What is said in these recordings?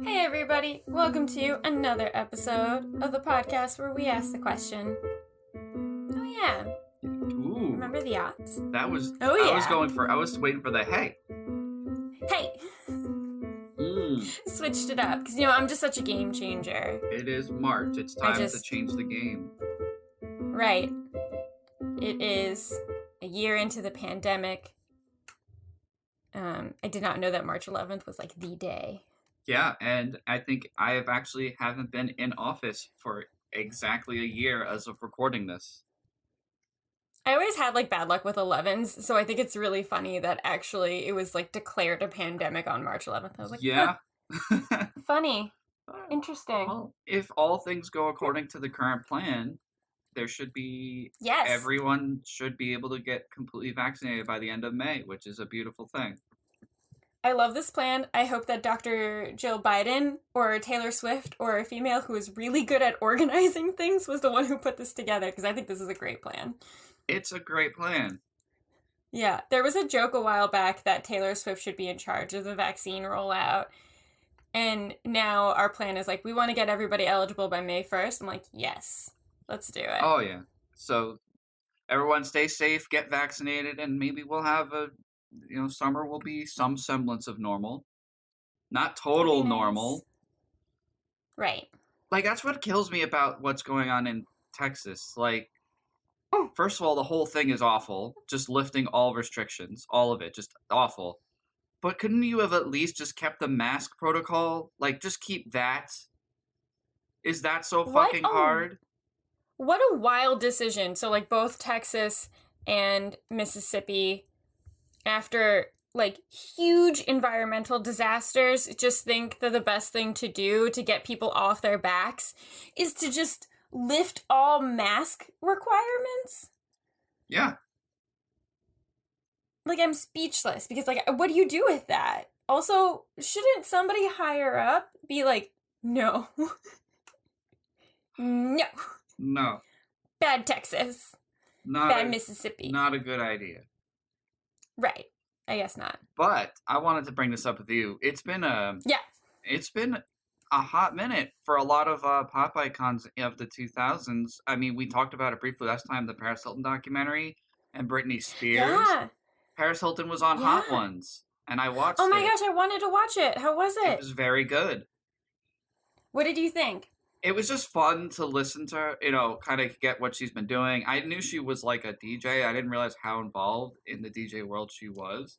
Hey everybody, welcome to another episode of the podcast where we ask the question. Oh yeah. Ooh. Remember the Aughts? That was Oh yeah. I was waiting for the hey. Hey. Switched it up because I'm just such a game changer. It is March. It's time to change the game. Right. It is a year into the pandemic. I did not know that March 11th was like the day. Yeah, and I think I haven't been in office for exactly a year as of recording this. I always had like bad luck with 11s, so I think it's really funny that actually it was like declared a pandemic on March 11th. I was like, yeah. Funny. Interesting. Well, if all things go according to the current plan, there should be... Yes. Everyone should be able to get completely vaccinated by the end of May, which is a beautiful thing. I love this plan. I hope that Dr. Jill Biden or Taylor Swift or a female who is really good at organizing things was the one who put this together, because I think this is a great plan. It's a great plan. Yeah. There was a joke a while back that Taylor Swift should be in charge of the vaccine rollout. And now our plan is like, we want to get everybody eligible by May 1st. I'm like, yes, let's do it. Oh, yeah. So everyone stay safe, get vaccinated, and maybe we'll have summer will be some semblance of normal. Not total normal. Right. Like, that's what kills me about what's going on in Texas. Like, first of all, the whole thing is awful. Just lifting all restrictions. All of it. Just awful. But couldn't you have at least just kept the mask protocol? Like, just keep that? Is that so fucking hard? What a wild decision. So, like, both Texas and Mississippi, after, like, huge environmental disasters, just think that the best thing to do to get people off their backs is to just lift all mask requirements? Yeah. Like, I'm speechless because, like, what do you do with that? Also, shouldn't somebody higher up be like, no. No. No. Bad Texas. Bad Mississippi. Not a good idea. Right. I guess not. But I wanted to bring this up with you. It's been a hot minute for a lot of pop icons of the 2000s. I mean, we talked about it briefly last time, the Paris Hilton documentary and Britney Spears. Yeah. Paris Hilton was on Hot Ones, and I watched it. Oh my gosh, I wanted to watch it. How was it? It was very good. What did you think? It was just fun to listen to her, kind of get what she's been doing. I knew she was like a DJ. I didn't realize how involved in the DJ world she was.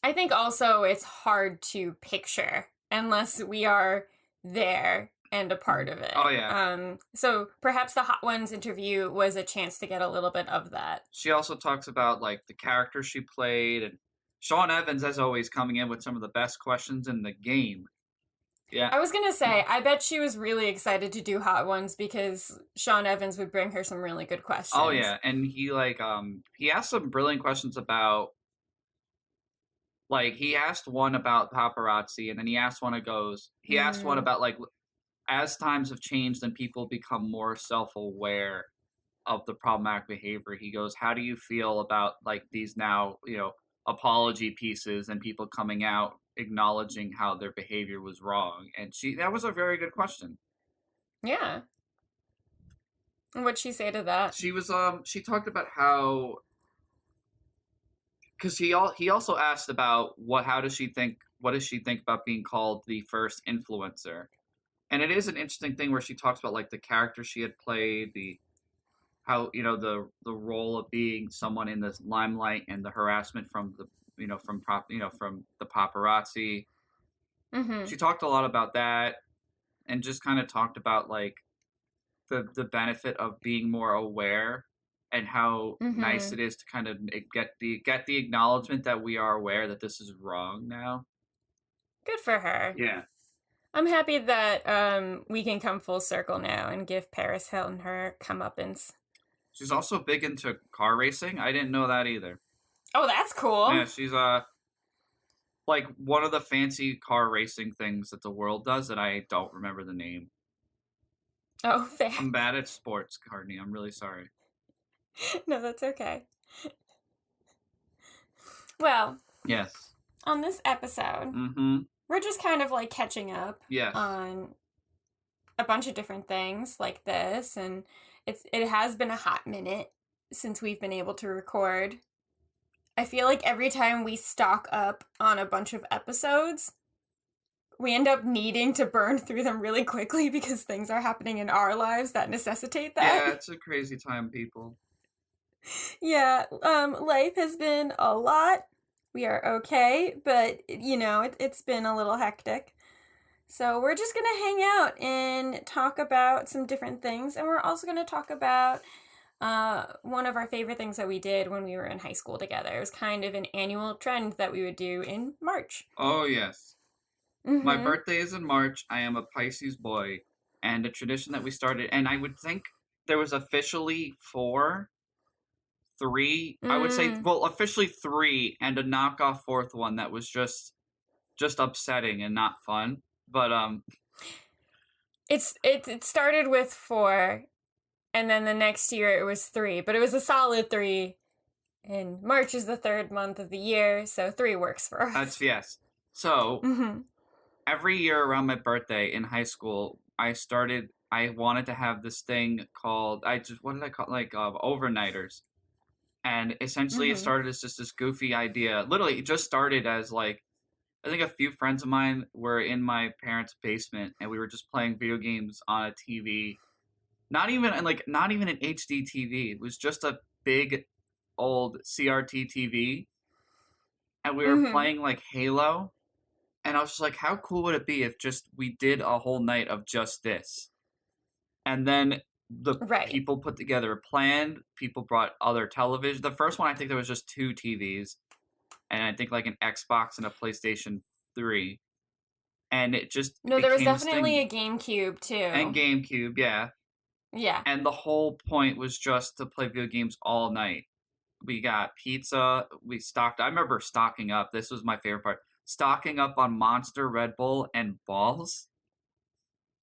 I think also it's hard to picture unless we are there and a part of it. Oh, yeah. So perhaps the Hot Ones interview was a chance to get a little bit of that. She also talks about, like, the character she played, and Sean Evans, as always, coming in with some of the best questions in the game. Yeah. I was going to say, I bet she was really excited to do Hot Ones because Sean Evans would bring her some really good questions. Oh, yeah. And he, he asked some brilliant questions about, he asked one about paparazzi, and then he asked one asked one about, as times have changed and people become more self-aware of the problematic behavior, he goes, how do you feel about, these now, apology pieces and people coming out acknowledging how their behavior was wrong? And that was a very good question. Yeah. And what'd she say to that? She was, she talked about how, because he also asked about what does she think about being called the first influencer? And it is an interesting thing where she talks about, the character she had played, the role of being someone in the limelight and the harassment from the, from the paparazzi. Mm-hmm. She talked a lot about that and just kind of talked about, the benefit of being more aware and how nice it is to kind of get the acknowledgement that we are aware that this is wrong now. Good for her. Yeah. I'm happy that we can come full circle now and give Paris Hilton her comeuppance. She's also big into car racing. I didn't know that either. Oh, that's cool. Yeah, she's one of the fancy car racing things that the world does that I don't remember the name. Oh, fair. I'm bad at sports, Courtney. I'm really sorry. No, that's okay. Well. Yes. On this episode, we're just kind of like catching up Yes. on a bunch of different things like this, and it has been a hot minute since we've been able to record. I feel like every time we stock up on a bunch of episodes, we end up needing to burn through them really quickly because things are happening in our lives that necessitate that. Yeah, it's a crazy time, people. Yeah, life has been a lot. We are okay, but it's been a little hectic. So we're just gonna hang out and talk about some different things, and we're also gonna talk about one of our favorite things that we did when we were in high school together. It was kind of an annual trend that we would do in March. Oh, yes. My Mm-hmm. birthday is in March. I am a Pisces boy. And a tradition that we started, and I would think there was officially three, I would say, well, officially three, and a knockoff fourth one that was just upsetting and not fun. But it started with 4, and then the next year it was 3, but it was a solid 3. And March is the 3rd month of the year, so 3 works for us. That's yes. So Mm-hmm. every year around my birthday in high school, I wanted to have this thing called what did I call it? Like overnighters. And essentially it started as just this goofy idea. Literally, it just started as like, I think a few friends of mine were in my parents' basement and we were just playing video games on a TV. Not even an HD TV. It was just a big old CRT TV. And we were playing like Halo. And I was just like, how cool would it be if just we did a whole night of just this? And then the people put together a plan. People brought other television. The first one, I think there was just 2 TVs. And I think like an Xbox and a PlayStation 3. And it just No, there was definitely a GameCube too. And GameCube, yeah. Yeah. And the whole point was just to play video games all night. We got pizza. I remember stocking up. This was my favorite part. Stocking up on Monster, Red Bull, and balls.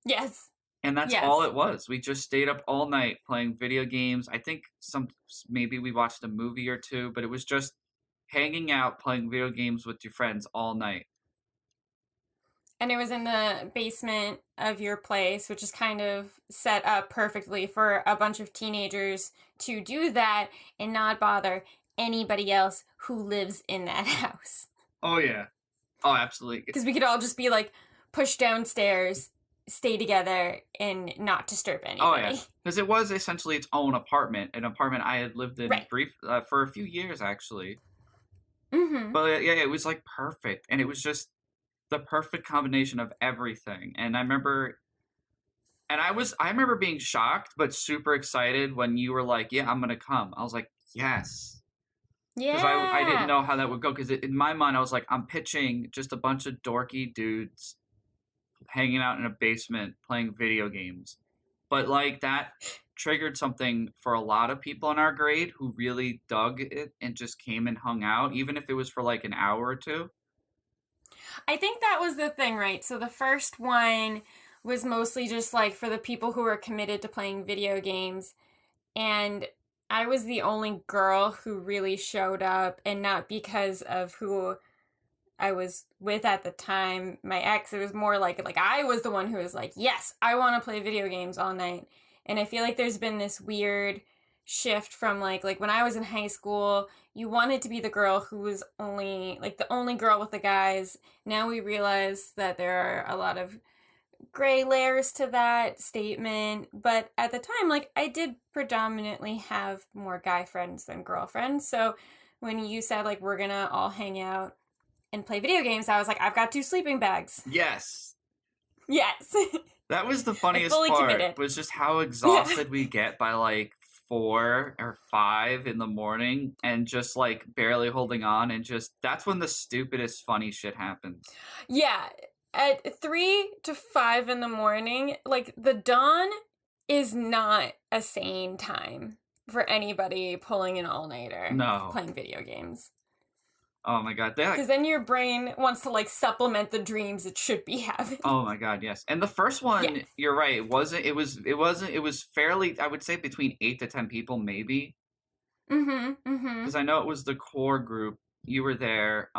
Yes. And that's all it was. We just stayed up all night playing video games. I think maybe we watched a movie or 2, but it was just hanging out, playing video games with your friends all night. And it was in the basement of your place, which is kind of set up perfectly for a bunch of teenagers to do that and not bother anybody else who lives in that house. Oh, yeah. Oh, absolutely. Because we could all just be like pushed downstairs, stay together, and not disturb anybody. Oh, yeah. Because it was essentially its own apartment, an apartment I had lived in for a few years, actually. Mm-hmm. But yeah, it was like perfect. And it was just the perfect combination of everything. And I remember being shocked, but super excited when you were like, yeah, I'm going to come. I was like, yes. Yeah. Because I didn't know how that would go. Because in my mind, I was like, I'm pitching just a bunch of dorky dudes hanging out in a basement playing video games. But like that triggered something for a lot of people in our grade who really dug it and just came and hung out, even if it was for like an hour or 2. I think that was the thing, right? So the first one was mostly just like for the people who were committed to playing video games. And I was the only girl who really showed up, and not because of who I was with at the time, my ex. It was more like I was the one who was like, yes, I want to play video games all night. And I feel like there's been this weird shift from like when I was in high school, you wanted to be the girl who was only like the only girl with the guys. Now we realize that there are a lot of gray layers to that statement, but at the time, like, I did predominantly have more guy friends than girlfriends. So when you said like we're gonna all hang out and play video games, I was like, I've got 2 sleeping bags. Yes. That was the funniest part. Committed. Was just how exhausted we get by like 4 or 5 in the morning and just like barely holding on, and just that's when the stupidest funny shit happens. Yeah. At 3 to 5 in the morning, like the dawn is not a sane time for anybody pulling an all-nighter. No. Playing video games. Oh my god, because then your brain wants to like supplement the dreams it should be having. Oh my god, yes. And the first one, you're right, it was fairly, I would say between 8 to 10 people maybe. Because I know it was the core group. You were there.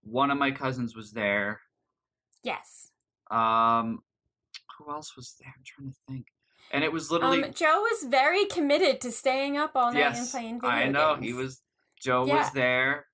One of my cousins was there. Yes. Who else was there? I'm trying to think. And it was literally Joe was very committed to staying up all night and yes, playing video I know games. Joe Yeah. was there.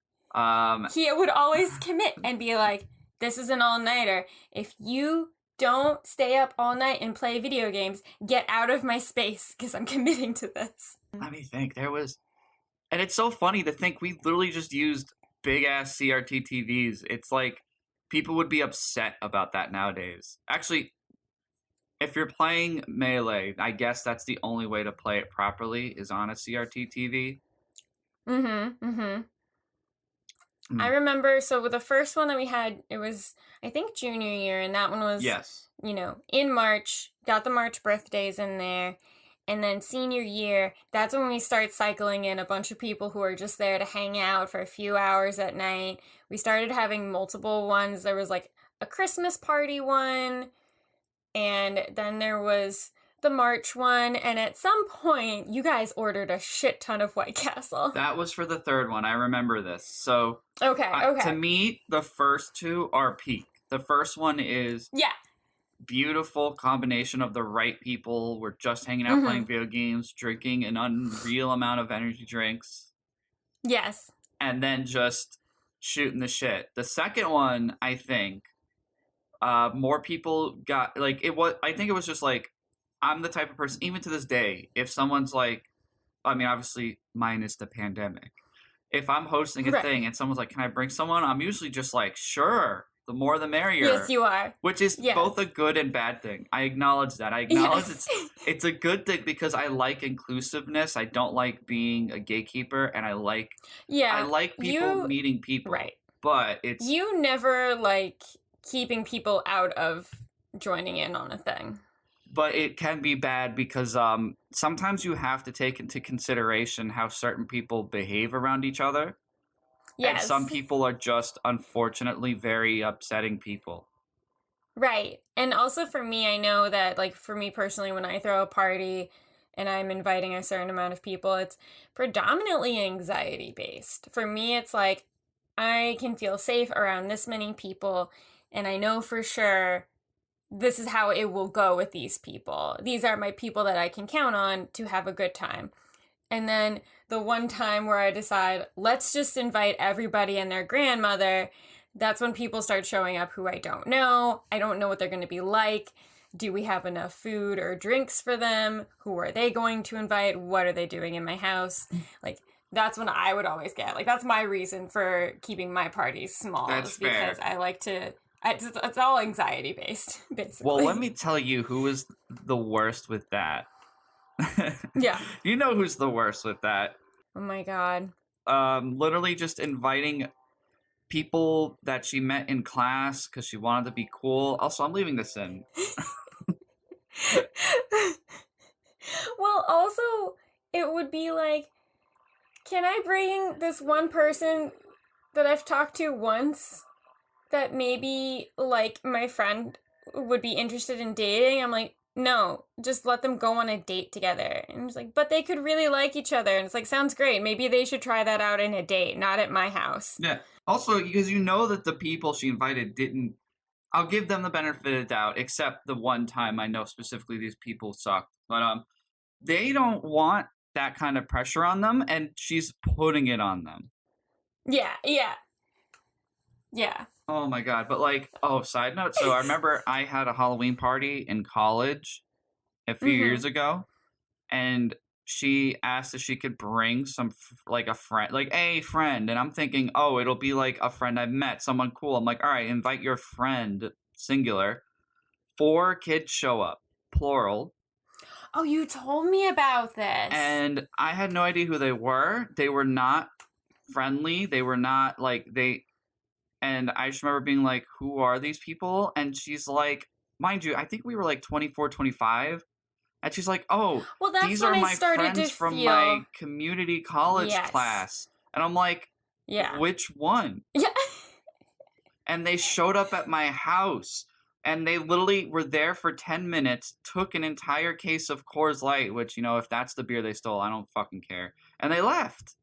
He would always commit and be like, "This is an all-nighter. If you don't stay up all night and play video games, get out of my space because I'm committing to this." Let me think. And it's so funny to think we literally just used big ass CRT TVs. It's like people would be upset about that nowadays. Actually, if you're playing Melee, I guess that's the only way to play it properly is on a CRT TV. I remember, so with the first one that we had, it was, I think, junior year, and that one was, yes, in March, got the March birthdays in there, and then senior year, that's when we start cycling in a bunch of people who are just there to hang out for a few hours at night. We started having multiple ones. There was, like, a Christmas party one, and then there was the March one, and at some point, you guys ordered a shit ton of White Castle. That was for the third one. I remember this. So, okay. To me, the first two are peak. The first one is beautiful combination of the right people. We're just hanging out playing video games, drinking an unreal amount of energy drinks. Yes. And then just shooting the shit. The second one, I think, more people got, like, I think it was just like, I'm the type of person, even to this day, if someone's like, I mean, obviously, minus the pandemic. If I'm hosting a thing and someone's like, can I bring someone? I'm usually just like, sure, the more the merrier. Yes, you are. Which is both a good and bad thing. I acknowledge that. I acknowledge it's a good thing because I like inclusiveness. I don't like being a gatekeeper, and I like people meeting people. Right. But it's... You never like keeping people out of joining in on a thing. But it can be bad because sometimes you have to take into consideration how certain people behave around each other. Yes. And some people are just, unfortunately, very upsetting people. Right. And also for me, I know that, like, for me personally, when I throw a party and I'm inviting a certain amount of people, it's predominantly anxiety-based. For me, it's like, I can feel safe around this many people, and I know for sure this is how it will go with these people. These are my people that I can count on to have a good time. And then the one time where I decide, let's just invite everybody and their grandmother, that's when people start showing up who I don't know. I don't know what they're going to be like. Do we have enough food or drinks for them? Who are they going to invite? What are they doing in my house? Like, that's when I would always get, like, that's my reason for keeping my parties small. That's fair. Because I like to... It's all anxiety based, basically. Well, let me tell you who was the worst with that. Yeah. You know who's the worst with that. Oh my god. Literally just inviting people that she met in class because she wanted to be cool. Also, I'm leaving this in. Well, also, it would be like, can I bring this one person that I've talked to once that maybe, like, my friend would be interested in dating? I'm like, no, just let them go on a date together. And it's like, but they could really like each other. And it's like, sounds great. Maybe they should try that out in a date, not at my house. Yeah. Also, because you know that the people she invited didn't... I'll give them the benefit of the doubt, except the one time I know specifically these people sucked. But they don't want that kind of pressure on them, and she's putting it on them. Yeah. Oh my god, but like, side note, so I remember I had a Halloween party in college a few years ago, and she asked if she could bring some, a friend, and I'm thinking, it'll be like a friend I've met, someone cool. I'm like, all right, invite your friend, singular. 4 kids show up, plural. Oh, you told me about this. And I had no idea who they were. They were not friendly. They were not, and I just remember being like, who are these people? And she's like, mind you, I think we were like 24, 25. And she's like, well, these are my friends from my community college class. And I'm like, which one? Yeah. And they showed up at my house. And they literally were there for 10 minutes, took an entire case of Coors Light, which, if that's the beer they stole, I don't fucking care. And they left.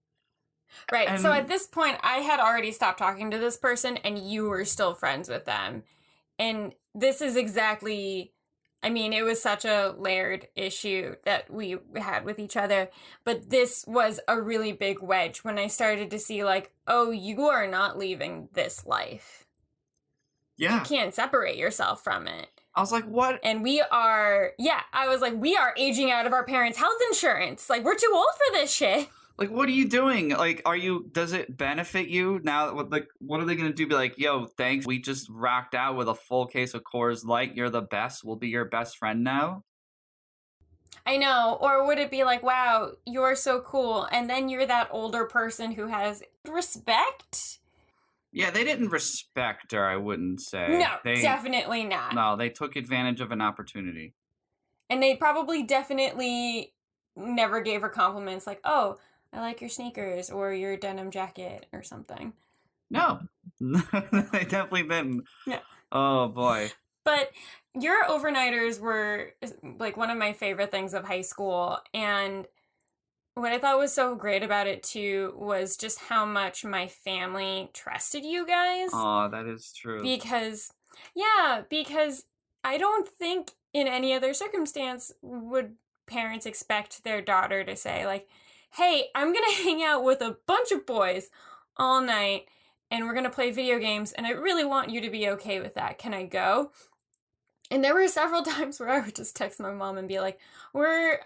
Right. So And at this point, I had already stopped talking to this person, and you were still friends with them. And this is exactly, I mean, it was such a layered issue that we had with each other. But this was a really big wedge when I started to see, like, oh, you are not leaving this life. You yeah, can't separate yourself from it. I was like, what? And we are, I was like, we are aging out of our parents' health insurance. Like, we're too old for this shit. Like, what are you doing? Like, does it benefit you now? Like, what are they going to do? Be like, yo, thanks. We just rocked out with a full case of Coors Light. You're the best. We'll be your best friend now. I know. Or would it be like, wow, you're so cool. And then you're that older person who has respect? Yeah, they didn't respect her, I wouldn't say. No, definitely not. No, they took advantage of an opportunity. And they probably definitely never gave her compliments like, oh, I like your sneakers or your denim jacket or something. No, they definitely didn't. Yeah. Oh, boy. But your overnighters were like one of my favorite things of high school. And what I thought was so great about it too was just how much my family trusted you guys. Oh, that is true. Because I don't think in any other circumstance would parents expect their daughter to say, like, hey, I'm going to hang out with a bunch of boys all night and we're going to play video games and I really want you to be okay with that. Can I go? And there were several times where I would just text my mom and be like, we're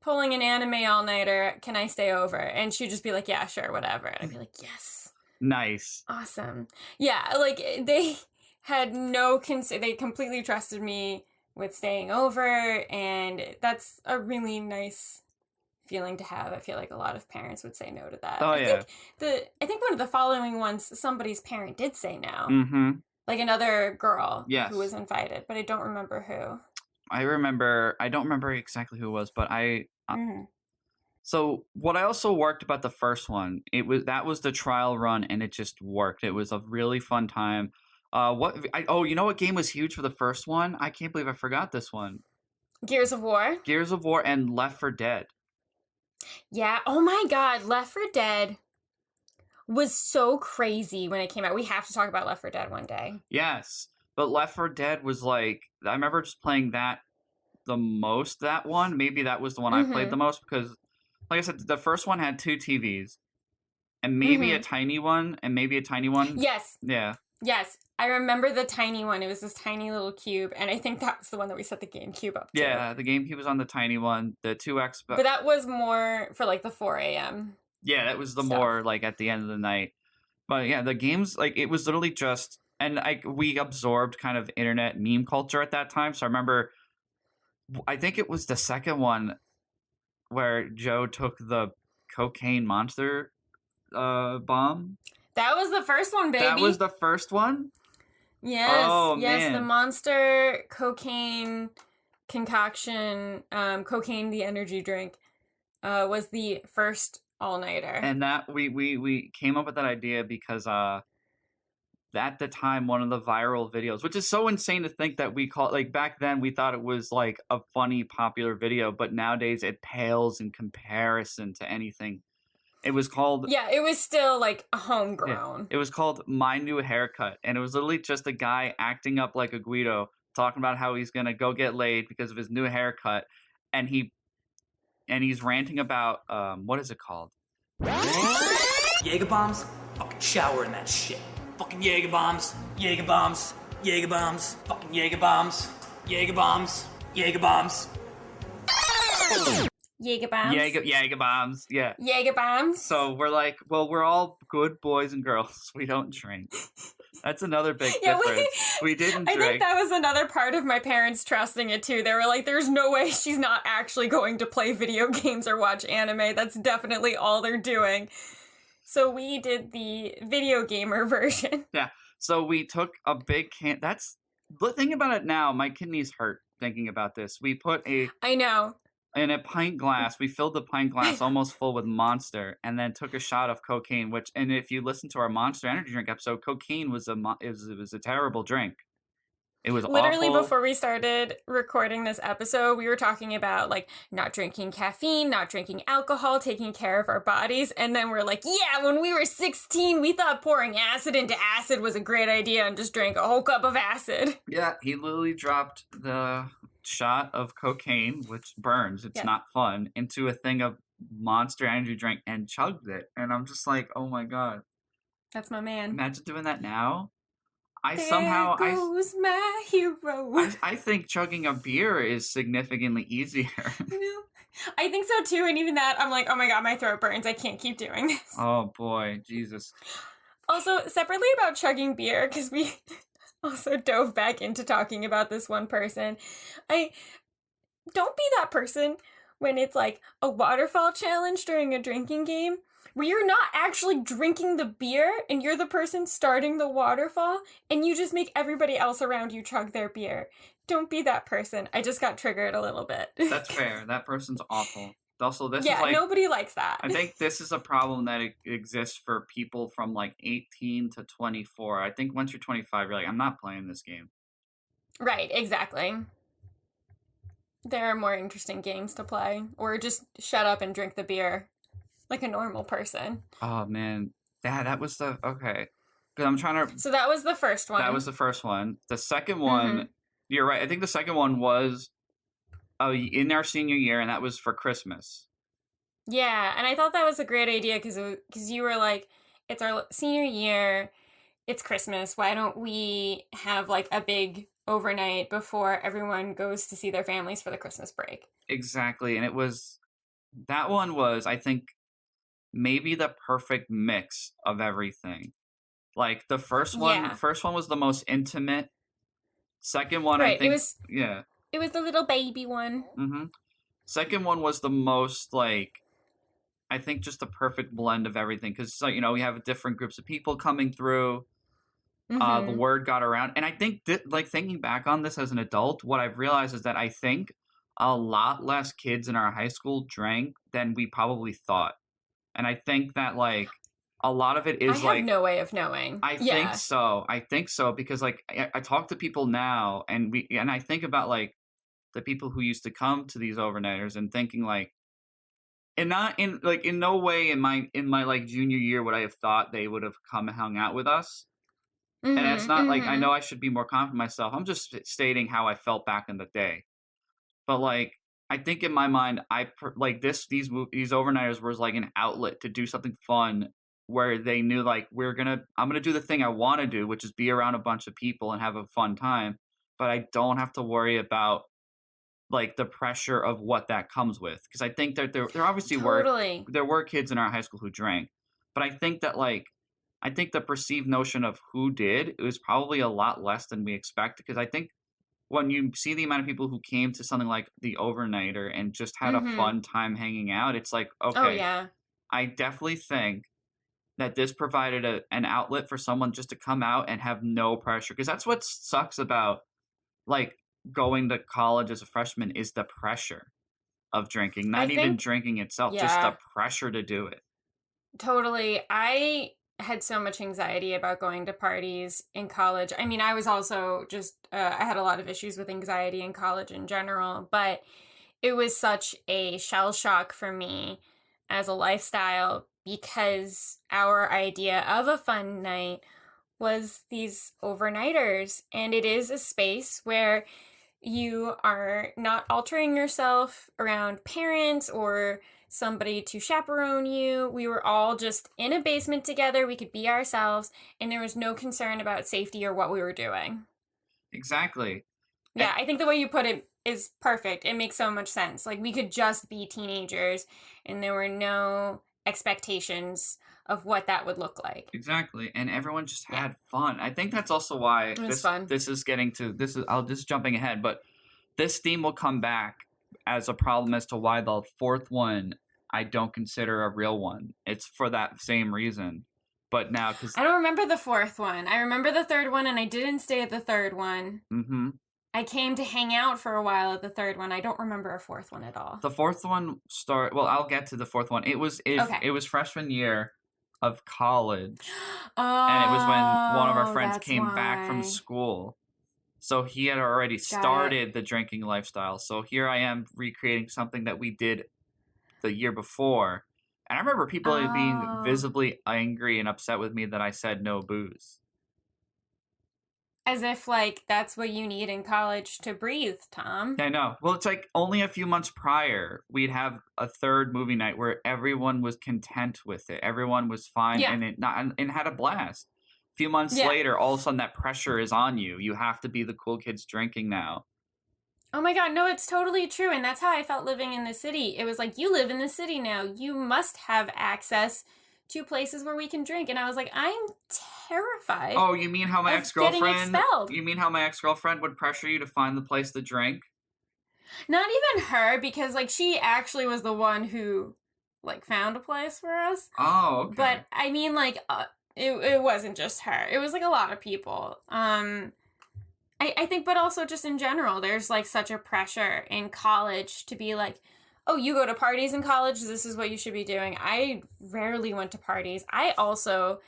pulling an anime all-nighter. Can I stay over? And she'd just be like, yeah, sure, whatever. And I'd be like, yes. Nice. Awesome. Yeah, like they had they completely trusted me with staying over, and that's a really nice feeling to have. I feel like a lot of parents would say no to that. Oh, yeah. I think one of the following ones, somebody's parent did say no. Mm-hmm. Like another girl Yes. who was invited, but I don't remember who. I don't remember exactly who it was, but Mm-hmm. So what I also worked about the first one, that was the trial run and it just worked. It was a really fun time. You know what game was huge for the first one? I can't believe I forgot this one. Gears of War. Gears of War and Left 4 Dead. Yeah. Oh my God. Left 4 Dead was so crazy when it came out. We have to talk about Left 4 Dead one day. Yes. But Left 4 Dead was like, I remember just playing that the most, that one. Maybe that was the one I played the most because, like I said, the first one had 2 TVs and maybe a tiny one and maybe a tiny one. Yes. Yeah. Yes. I remember the tiny one. It was this tiny little cube, and I think that was the one that we set the GameCube up to. Yeah, the GameCube was on the tiny one. The 2X... But that was more for, like, the 4 a.m. Yeah, that was the more, like, at the end of the night. But, yeah, the games, like, it was literally just... And we absorbed kind of internet meme culture at that time. So I remember... I think it was the second one where Joe took the cocaine monster bomb. That was the first one, baby. That was the first one? Yes. Oh, yes, man. The monster cocaine concoction, cocaine the energy drink, was the first all-nighter. And that we came up with that idea because at the time, one of the viral videos, which is so insane to think that we call it, like back then we thought it was like a funny, popular video, but nowadays it pales in comparison to anything. It was called... Yeah, it was still like a homegrown. Yeah, it was called My New Haircut. And it was literally just a guy acting up like a Guido, talking about how he's going to go get laid because of his new haircut. And he's ranting about, what is it called? Jaeger bombs? Fucking shower in that shit. Fucking Jaeger bombs. Jaeger bombs. Jaeger bombs. Fucking Jaeger bombs. Jaeger bombs. Jaeger bombs. Jaeger bombs. Jaeger bombs. Yeah. Jaeger bombs. So we're like, well, we're all good boys and girls. We don't drink. That's another big difference. We didn't drink. I think that was another part of my parents trusting it too. They were like, there's no way she's not actually going to play video games or watch anime. That's definitely all they're doing. So we did the video gamer version. Yeah. So we took a big can. Think about it now. My kidneys hurt thinking about this. We put I know. In a pint glass, we filled the pint glass almost full with Monster, and then took a shot of cocaine. And if you listen to our Monster Energy drink episode, cocaine was a terrible drink. It was Literally awful. before we started recording this episode, we were talking about like not drinking caffeine, not drinking alcohol, taking care of our bodies. And then we're like, yeah, when we were 16, we thought pouring acid into acid was a great idea and just drank a whole cup of acid. Yeah, he literally dropped the shot of cocaine, which burns, it's not fun, into a thing of Monster Energy drink and chugged it. And I'm just like, oh my god. That's my man. Imagine doing that now. I There goes my hero. I think chugging a beer is significantly easier. I think so too, and even that, I'm like, oh my god, my throat burns. I can't keep doing this. Oh boy, Jesus. Also, separately about chugging beer, because we also dove back into talking about this one person. Don't be that person when it's like a waterfall challenge during a drinking game where you're not actually drinking the beer and you're the person starting the waterfall and you just make everybody else around you chug their beer. Don't be that person. I just got triggered a little bit. That's fair. That person's awful. Also, this is like... nobody likes that. I think this is a problem that exists for people from like 18 to 24. I think once you're 25, you're like, I'm not playing this game. Right, exactly. There are more interesting games to play. Or just shut up and drink the beer. Like a normal person. Oh, man. That was the... Okay. Because I'm trying to... So that was the first one. That was the first one. The second one, you're right. I think the second one was in our senior year, and that was for Christmas. Yeah, and I thought that was a great idea because you were like, it's our senior year, it's Christmas. Why don't we have like a big overnight before everyone goes to see their families for the Christmas break? Exactly. And that one was, I think, maybe the perfect mix of everything. Like the first one was the most intimate. Second one, right, I think, it was the little baby one. Mm-hmm. Second one was the most like, I think, just the perfect blend of everything because we have different groups of people coming through. The word got around, and I think like thinking back on this as an adult, what I've realized is that I think a lot less kids in our high school drank than we probably thought. And I think that, like, a lot of it is, I have no way of knowing. I think so. I think so because, like, I talk to people now, and I think about, like, the people who used to come to these overnighters and thinking, like, and not in, like, in no way in my like, junior year would I have thought they would have come and hung out with us. And it's not, like, I know I should be more confident in myself. I'm just stating how I felt back in the day. But, like, I think in my mind, these overnighters was like an outlet to do something fun where they knew like I'm gonna do the thing I want to do, which is be around a bunch of people and have a fun time, but I don't have to worry about like the pressure of what that comes with. Because I think that there obviously were kids in our high school who drank, but I think that the perceived notion of who did, it was probably a lot less than we expect. Because I think when you see the amount of people who came to something like the overnighter and just had a fun time hanging out, it's like, okay, I definitely think that this provided an outlet for someone just to come out and have no pressure. Because that's what sucks about, like, going to college as a freshman is the pressure of drinking. Not even drinking itself, just the pressure to do it. Totally. I had so much anxiety about going to parties in college. I mean, I was also just, I had a lot of issues with anxiety in college in general, but it was such a shell shock for me as a lifestyle because our idea of a fun night was these overnighters. And it is a space where you are not altering yourself around parents or somebody to chaperone you. We were all just in a basement together. We could be ourselves, and there was no concern about safety or what we were doing. Exactly. Yeah, I think the way you put it is perfect. It makes so much sense. Like, we could just be teenagers, and there were no expectations of what that would look like. Exactly. And everyone just had fun. I think that's also why this is I'll just jumping ahead, but this theme will come back as a problem as to why the fourth one I don't consider a real one. It's for that same reason. But now, because I don't remember the fourth one. I remember the third one, and I didn't stay at the third one. Mm-hmm. I came to hang out for a while at the third one. I don't remember a fourth one at all. The fourth one well, I'll get to the fourth one. It was freshman year of college. And it was when one of our friends came back from school. So he had already started the drinking lifestyle. So here I am recreating something that we did the year before. And I remember people being visibly angry and upset with me that I said no booze. As if, like, that's what you need in college to breathe, Tom. I know. Well, it's like only a few months prior, we'd have a third movie night where everyone was content with it. Everyone was fine and had a blast. A few months later, all of a sudden that pressure is on you. You have to be the cool kids drinking now. Oh my God, no, it's totally true. And that's how I felt living in the city. It was like, you live in the city now. You must have access to places where we can drink. And I was like, I'm terrified. Oh, you mean how my ex-girlfriend... getting expelled. You mean how my ex-girlfriend would pressure you to find the place to drink? Not even her, because, like, she actually was the one who, like, found a place for us. Oh, okay. But, I mean, like, it wasn't just her. It was, like, a lot of people. I think, but also just in general, there's, like, such a pressure in college to be like, oh, you go to parties in college, this is what you should be doing. I rarely went to parties. I also,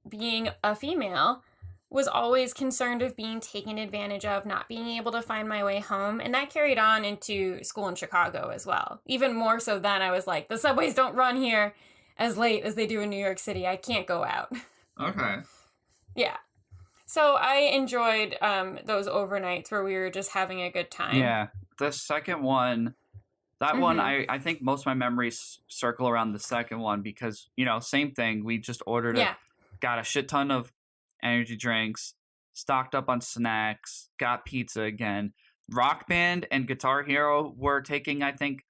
being a female, was always concerned of being taken advantage of, not being able to find my way home. And that carried on into school in Chicago as well. Even more so then, I was like, the subways don't run here as late as they do in New York City. I can't go out. Okay. Yeah. So I enjoyed those overnights where we were just having a good time. Yeah. The second one, that one, I think most of my memories circle around the second one because, you know, same thing. We just ordered got a shit ton of energy drinks, stocked up on snacks, got pizza again. Rock Band and Guitar Hero were taking, I think,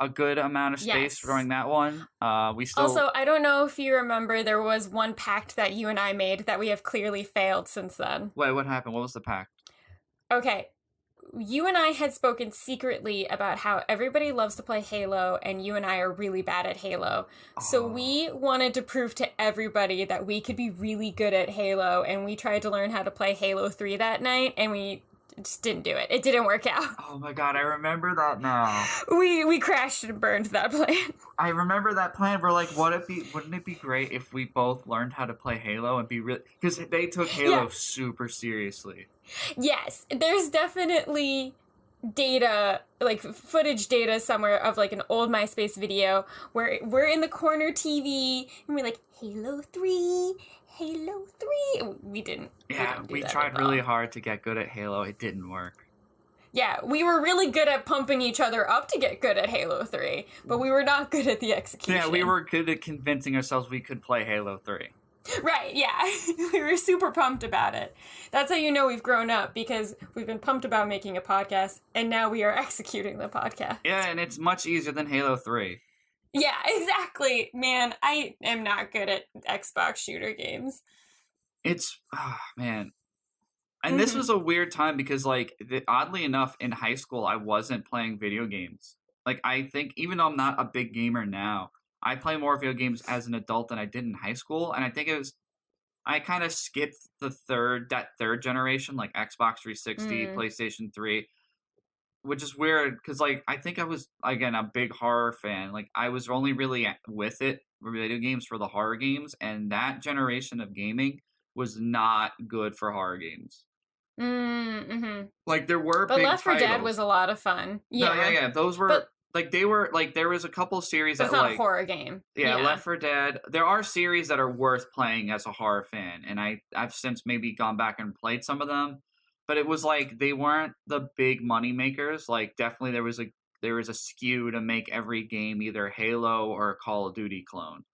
a good amount of space during that one. We still... Also, I don't know if you remember, there was one pact that you and I made that we have clearly failed since then. Wait, what happened? What was the pact? Okay. You and I had spoken secretly about how everybody loves to play Halo, and you and I are really bad at Halo. So we wanted to prove to everybody that we could be really good at Halo, and we tried to learn how to play Halo 3 that night, and we just didn't do it. It didn't work out. Oh my God, I remember that now. We crashed and burned that plan. I remember that plan. We're like, wouldn't it be great if we both learned how to play Halo and be really... Because they took Halo super seriously. Yes, there's definitely data, like footage data somewhere of like an old MySpace video where we're in the corner TV and we're like, Halo 3, Halo 3. We didn't. Yeah, we tried really hard to get good at Halo. It didn't work. Yeah, we were really good at pumping each other up to get good at Halo 3, but we were not good at the execution. Yeah, we were good at convincing ourselves we could play Halo 3. Right, yeah. We were super pumped about it. That's how you know we've grown up, because we've been pumped about making a podcast, and now we are executing the podcast. Yeah, and it's much easier than Halo 3. Yeah, exactly. Man, I am not good at Xbox shooter games. It's, man. And this was a weird time because, like, oddly enough, in high school, I wasn't playing video games. Like, I think, even though I'm not a big gamer now, I play more video games as an adult than I did in high school, and I think I kind of skipped that third generation, like Xbox 360, PlayStation 3, which is weird, because, like, I think I was, again, a big horror fan. Like, I was only really with video games for the horror games, and that generation of gaming was not good for horror games. Mm-hmm. Like, there were but big Left 4 Dead titles. was a lot of fun. Yeah, No, yeah. Those were... Like, they were, like, there was a couple series that, it's not like... a horror game. Yeah, Left 4 Dead. There are series that are worth playing as a horror fan, and I've since maybe gone back and played some of them, but it was, like, they weren't the big money makers. Like, definitely there was a skew to make every game either Halo or a Call of Duty clone.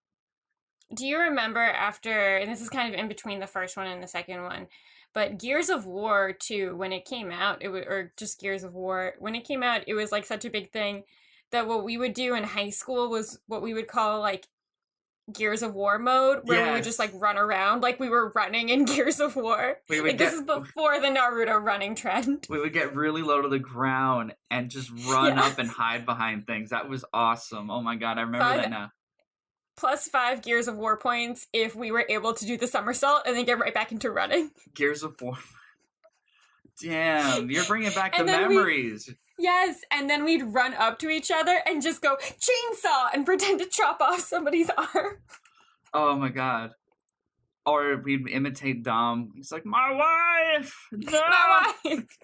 Do you remember after, and this is kind of in between the first one and the second one, but Gears of War 2, when it came out, or just Gears of War, when it came out, it was, like, such a big thing that what we would do in high school was what we would call, like, Gears of War mode, where we would just, like, run around like we were running in Gears of War. This is before the Naruto running trend. We would get really low to the ground and just run up and hide behind things. That was awesome. Oh my God, I remember that now. +5 Gears of War points if we were able to do the somersault and then get right back into running. Gears of War. Damn, you're bringing back the memories. Yes, and then we'd run up to each other and just go, chainsaw, and pretend to chop off somebody's arm. Oh my God. Or we'd imitate Dom. He's like, my wife! No! My wife!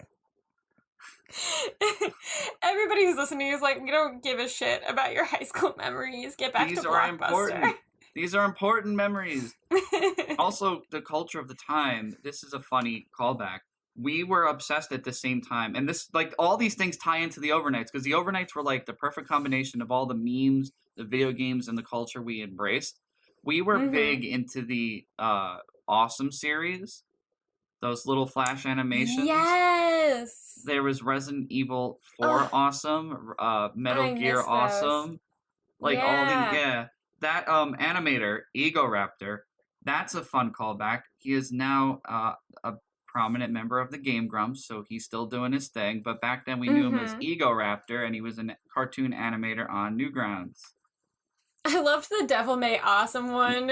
Everybody who's listening is like, we don't give a shit about your high school memories. Get back These to are Blockbuster. important. These are important memories. Also, the culture of the time. This is a funny callback. We were obsessed at the same time. And this, like, all these things tie into the overnights. Because the overnights were, like, the perfect combination of all the memes, the video games, and the culture we embraced. We were big into the Awesome series. Those little flash animations. Yes! There was Resident Evil 4 Awesome, Metal Gear Awesome. Like all the that animator, Ego Raptor, that's a fun callback. He is now a prominent member of the Game Grumps, so he's still doing his thing. But back then we knew him as Ego Raptor, and he was a cartoon animator on Newgrounds. I loved the Devil May Awesome one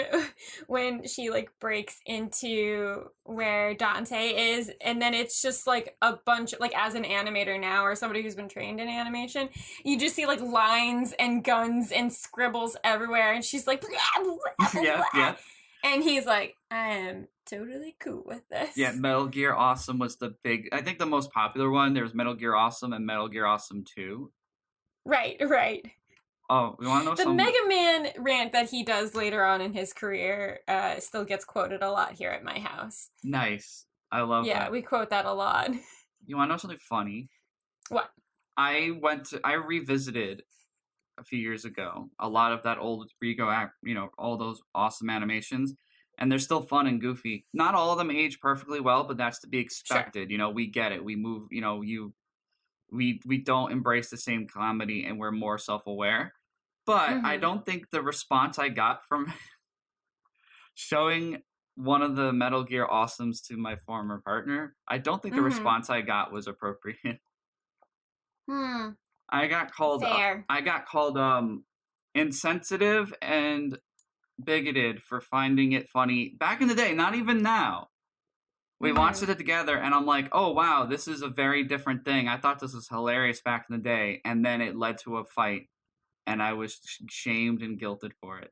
when she like breaks into where Dante is, and then it's just like a bunch, like as an animator now or somebody who's been trained in animation, you just see like lines and guns and scribbles everywhere, and she's like, blah, blah, blah, yeah. And he's like, I am totally cool with this. Yeah, Metal Gear Awesome was I think the most popular one. There was Metal Gear Awesome and Metal Gear Awesome 2. Right. Oh, you want to know something? The Mega Man rant that he does later on in his career still gets quoted a lot here at my house. Nice. I love that. Yeah, we quote that a lot. You want to know something funny? What? I revisited a few years ago a lot of that old Rigo, all those awesome animations, and they're still fun and goofy. Not all of them age perfectly well, but that's to be expected. Sure. We get it. We move, we don't embrace the same comedy, and we're more self-aware. But I don't think the response I got from showing one of the Metal Gear Awesomes to my former partner, I don't think the response I got was appropriate. I got called insensitive and bigoted for finding it funny back in the day, not even now. We watched it together, and I'm like, oh, wow, this is a very different thing. I thought this was hilarious back in the day, and then it led to a fight, and I was shamed and guilted for it.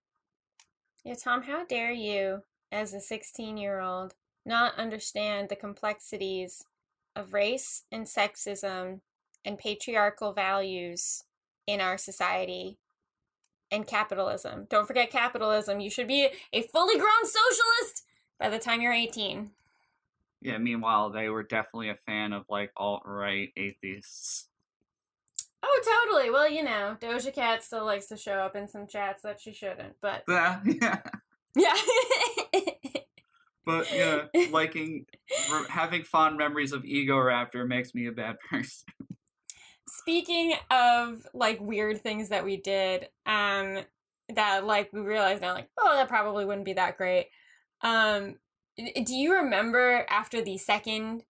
Yeah, Tom, how dare you, as a 16-year-old, not understand the complexities of race and sexism and patriarchal values in our society and capitalism. Don't forget capitalism. You should be a fully grown socialist by the time you're 18. Yeah, meanwhile, they were definitely a fan of, like, alt-right atheists. Oh, totally. Well, Doja Cat still likes to show up in some chats that she shouldn't, but... Yeah. Yeah. But, having fond memories of Ego Raptor makes me a bad person. Speaking of, like, weird things that we did, that, like, we realized now, like, oh, that probably wouldn't be that great. Do you remember after the second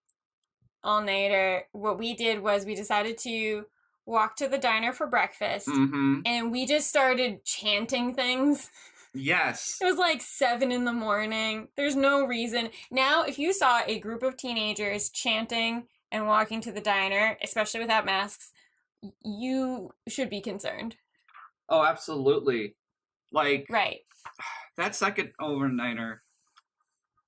all-nighter, what we did was we decided to walk to the diner for breakfast, and we just started chanting things. Yes. It was like 7 a.m. There's no reason. Now, if you saw a group of teenagers chanting and walking to the diner, especially without masks, you should be concerned. Oh, absolutely. Like, right. That second overnighter,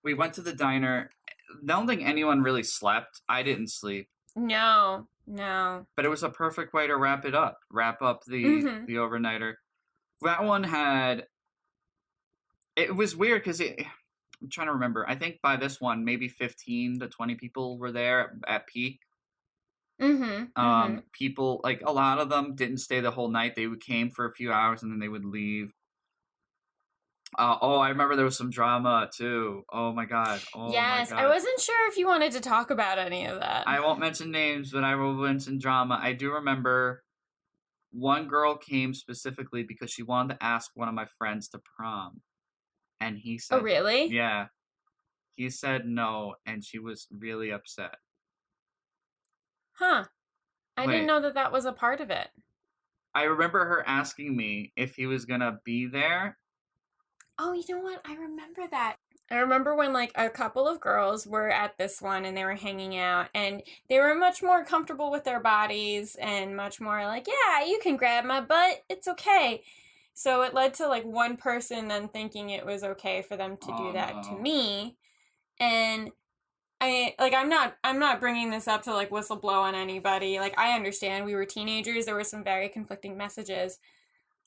we went to the diner. I don't think anyone really slept. I didn't sleep. No. But it was a perfect way to wrap up the overnighter. That one it was weird because I'm trying to remember. I think by this one, maybe 15 to 20 people were there at peak. People, like, a lot of them didn't stay the whole night. They came for a few hours and then they would leave. I remember there was some drama too. Oh my god. Yes, I wasn't sure if you wanted to talk about any of that. I won't mention names, but I will mention drama. I do remember one girl came specifically because she wanted to ask one of my friends to prom. And he said... Oh, really? Yeah. He said no, and she was really upset. Huh. I didn't know that was a part of it. I remember her asking me if he was gonna be there. Oh, you know what? I remember that. I remember when, like, a couple of girls were at this one and they were hanging out and they were much more comfortable with their bodies and much more like, yeah, you can grab my butt. It's okay. So it led to like one person then thinking it was okay for them to do that to me. And I'm not bringing this up to like whistleblow on anybody. Like, I understand we were teenagers. There were some very conflicting messages.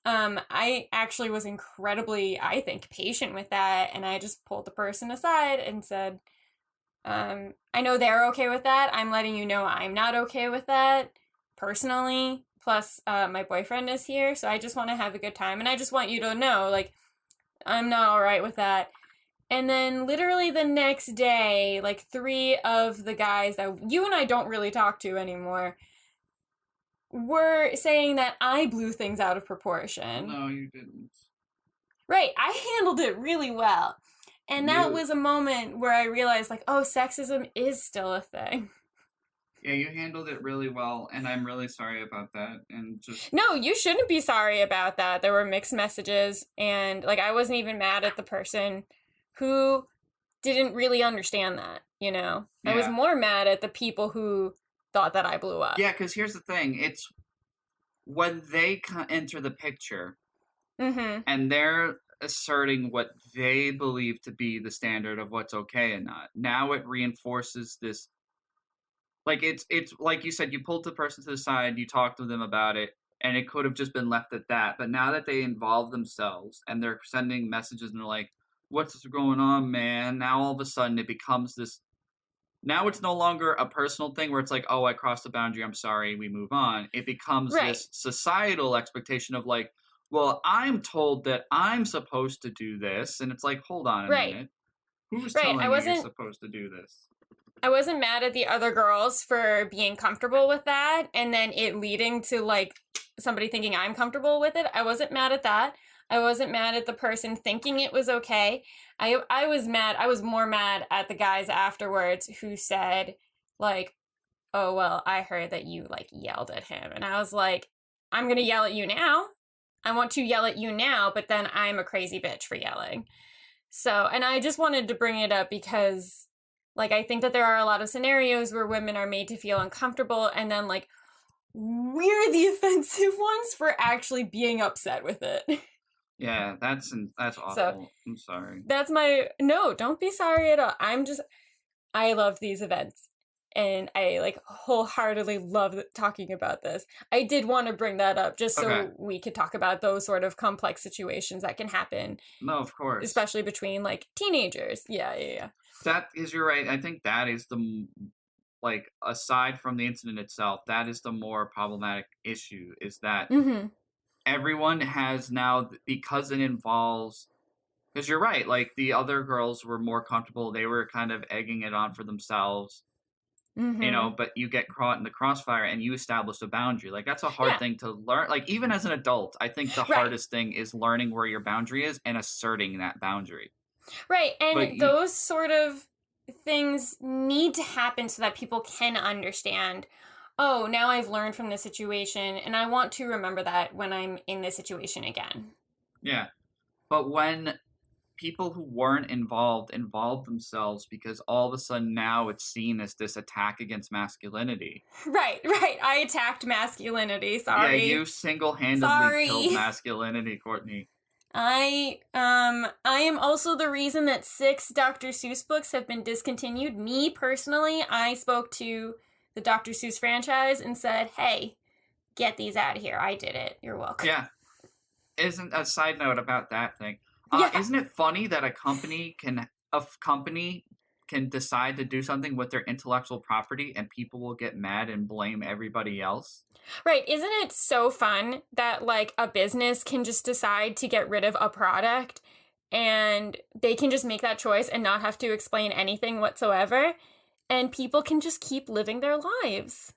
I actually was incredibly, I think, patient with that. And I just pulled the person aside and said, I know they're okay with that. I'm letting you know I'm not okay with that personally. Plus, my boyfriend is here. So I just want to have a good time. And I just want you to know, like, I'm not all right with that. And then literally the next day, like 3 of the guys that you and I don't really talk to anymore were saying that I blew things out of proportion. No, you didn't. Right, I handled it really well. And that was a moment where I realized, like, oh, sexism is still a thing. Yeah, you handled it really well, and I'm really sorry about that. And just No, you shouldn't be sorry about that. There were mixed messages, and like I wasn't even mad at the person who didn't really understand that, you know? Yeah. I was more mad at the people who thought that I blew up. Yeah, because here's the thing. It's when they enter the picture and they're asserting what they believe to be the standard of what's okay and not. Now it reinforces this. Like, it's like you said, you pulled the person to the side, you talked to them about it, and it could have just been left at that. But now that they involve themselves and they're sending messages and they're like, what's going on, man? Now all of a sudden it becomes this. Now it's no longer a personal thing where it's like, oh, I crossed the boundary, I'm sorry, we move on. It becomes this societal expectation of like, well, I'm told that I'm supposed to do this. And it's like, hold on a minute. Who's telling you you're supposed to do this? I wasn't mad at the other girls for being comfortable with that and then it leading to like somebody thinking I'm comfortable with it. I wasn't mad at that. I wasn't mad at the person thinking it was okay. I was mad. I was more mad at the guys afterwards who said, like, oh, well, I heard that you, like, yelled at him. And I was like, I'm going to yell at you now. I want to yell at you now, but then I'm a crazy bitch for yelling. So, and I just wanted to bring it up because, like, I think that there are a lot of scenarios where women are made to feel uncomfortable and then, like, we're the offensive ones for actually being upset with it. Yeah, that's awful. So, I'm sorry. No, don't be sorry at all. I love these events. And I, like, wholeheartedly love talking about this. I did want to bring that up just so we could talk about those sort of complex situations that can happen. No, of course. Especially between, like, teenagers. Yeah. That is, you're right. I think that is like, aside from the incident itself, that is the more problematic issue, is that everyone has now, because it involves, because you're right, like, the other girls were more comfortable, they were kind of egging it on for themselves, you know, but you get caught in the crossfire and you establish a boundary. Like, that's a hard thing to learn. Like, even as an adult, I think the hardest thing is learning where your boundary is and asserting that boundary. Right, and those sort of things need to happen so that people can understand, oh, now I've learned from this situation, and I want to remember that when I'm in this situation again. Yeah. But when people who weren't involved themselves because all of a sudden now it's seen as this attack against masculinity. Right. I attacked masculinity, sorry. Yeah, you single-handedly killed masculinity, Courtney. I am also the reason that 6 Dr. Seuss books have been discontinued. Me, personally, I spoke to the Dr. Seuss franchise and said, hey, get these out of here. I did it. You're welcome. Yeah. Isn't a side note about that thing. Isn't it funny that a company can decide to do something with their intellectual property and people will get mad and blame everybody else? Right. Isn't it so fun that, like, a business can just decide to get rid of a product and they can just make that choice and not have to explain anything whatsoever, and people can just keep living their lives?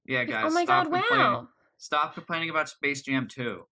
Yeah, guys. Oh my God, wow. Stop complaining about Space Jam 2.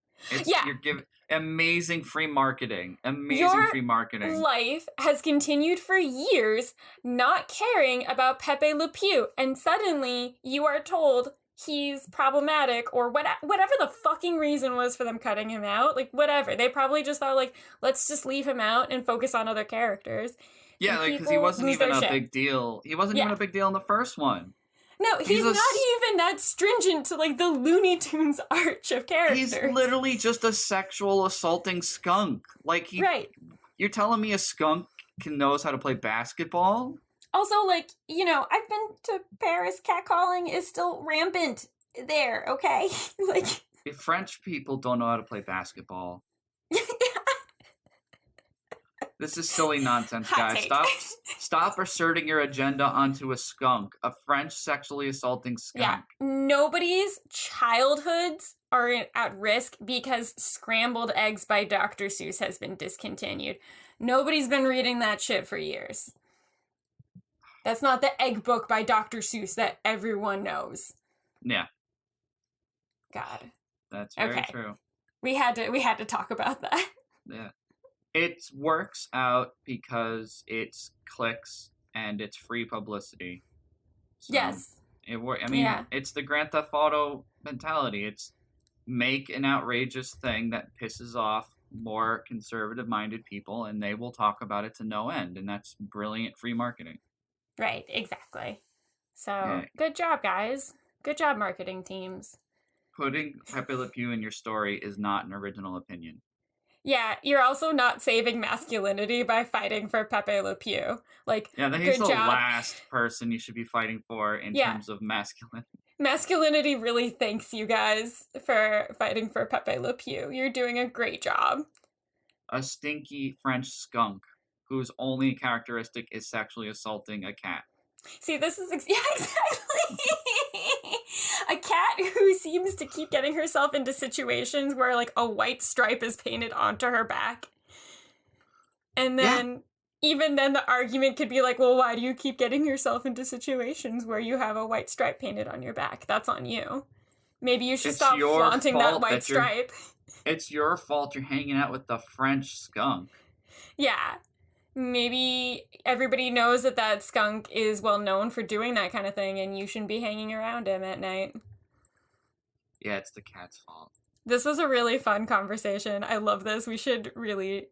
You're giving amazing free marketing. Free marketing. Life has continued for years not caring about Pepe Le Pew, and suddenly you are told he's problematic or whatever the fucking reason was for them cutting him out. Like, whatever. They probably just thought, like, let's just leave him out and focus on other characters. Yeah, like, because he wasn't even a big deal. He wasn't even a big deal in the first one. No, he's not even that stringent to, like, the Looney Tunes arch of characters. He's literally just a sexual assaulting skunk. Like, Right. You're telling me a skunk knows how to play basketball? Also, like, I've been to Paris. Catcalling is still rampant there, okay? Like... If French people don't know how to play basketball... This is silly nonsense, guys. Stop asserting your agenda onto a skunk. A French sexually assaulting skunk. Yeah. Nobody's childhoods are at risk because Scrambled Eggs by Dr. Seuss has been discontinued. Nobody's been reading that shit for years. That's not the egg book by Dr. Seuss that everyone knows. Yeah. God. That's very true. We had to talk about that. Yeah. It works out because it's clicks and it's free publicity. So yes. It's the Grand Theft Auto mentality. It's make an outrageous thing that pisses off more conservative-minded people, and they will talk about it to no end, and that's brilliant free marketing. Right, exactly. So, Good job, guys. Good job, marketing teams. Putting Pepe Le Pew in your story is not an original opinion. Yeah, you're also not saving masculinity by fighting for Pepe Le Pew. Like, then he's the last person you should be fighting for in terms of masculinity. Masculinity really thanks you guys for fighting for Pepe Le Pew. You're doing a great job. A stinky French skunk whose only characteristic is sexually assaulting a cat. See, this is... exactly! A cat who seems to keep getting herself into situations where, like, a white stripe is painted onto her back. And then, even then, the argument could be like, well, why do you keep getting yourself into situations where you have a white stripe painted on your back? That's on you. Maybe you should stop flaunting that white stripe. It's your fault you're hanging out with the French skunk. Yeah. Maybe everybody knows that skunk is well known for doing that kind of thing, and you shouldn't be hanging around him at night. Yeah, it's the cat's fault. This was a really fun conversation. I love this. We should really,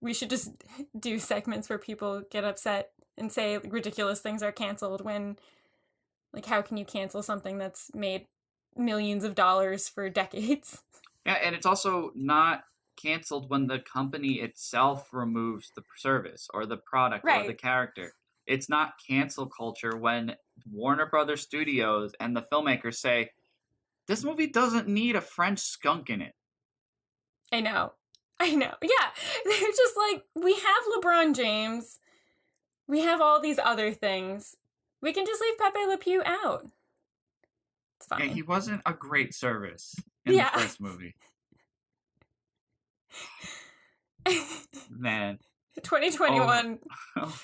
we should just do segments where people get upset and say ridiculous things are canceled when, like, how can you cancel something that's made millions of dollars for decades? Yeah, and it's also not canceled when the company itself removes the service or the product or the character. It's not cancel culture when Warner Brothers Studios and the filmmakers say, this movie doesn't need a French skunk in it. I know. Yeah. They're just like, we have LeBron James. We have all these other things. We can just leave Pepe Le Pew out. It's fine. Yeah, he wasn't a great service in the first movie. Man. 2021. Oh.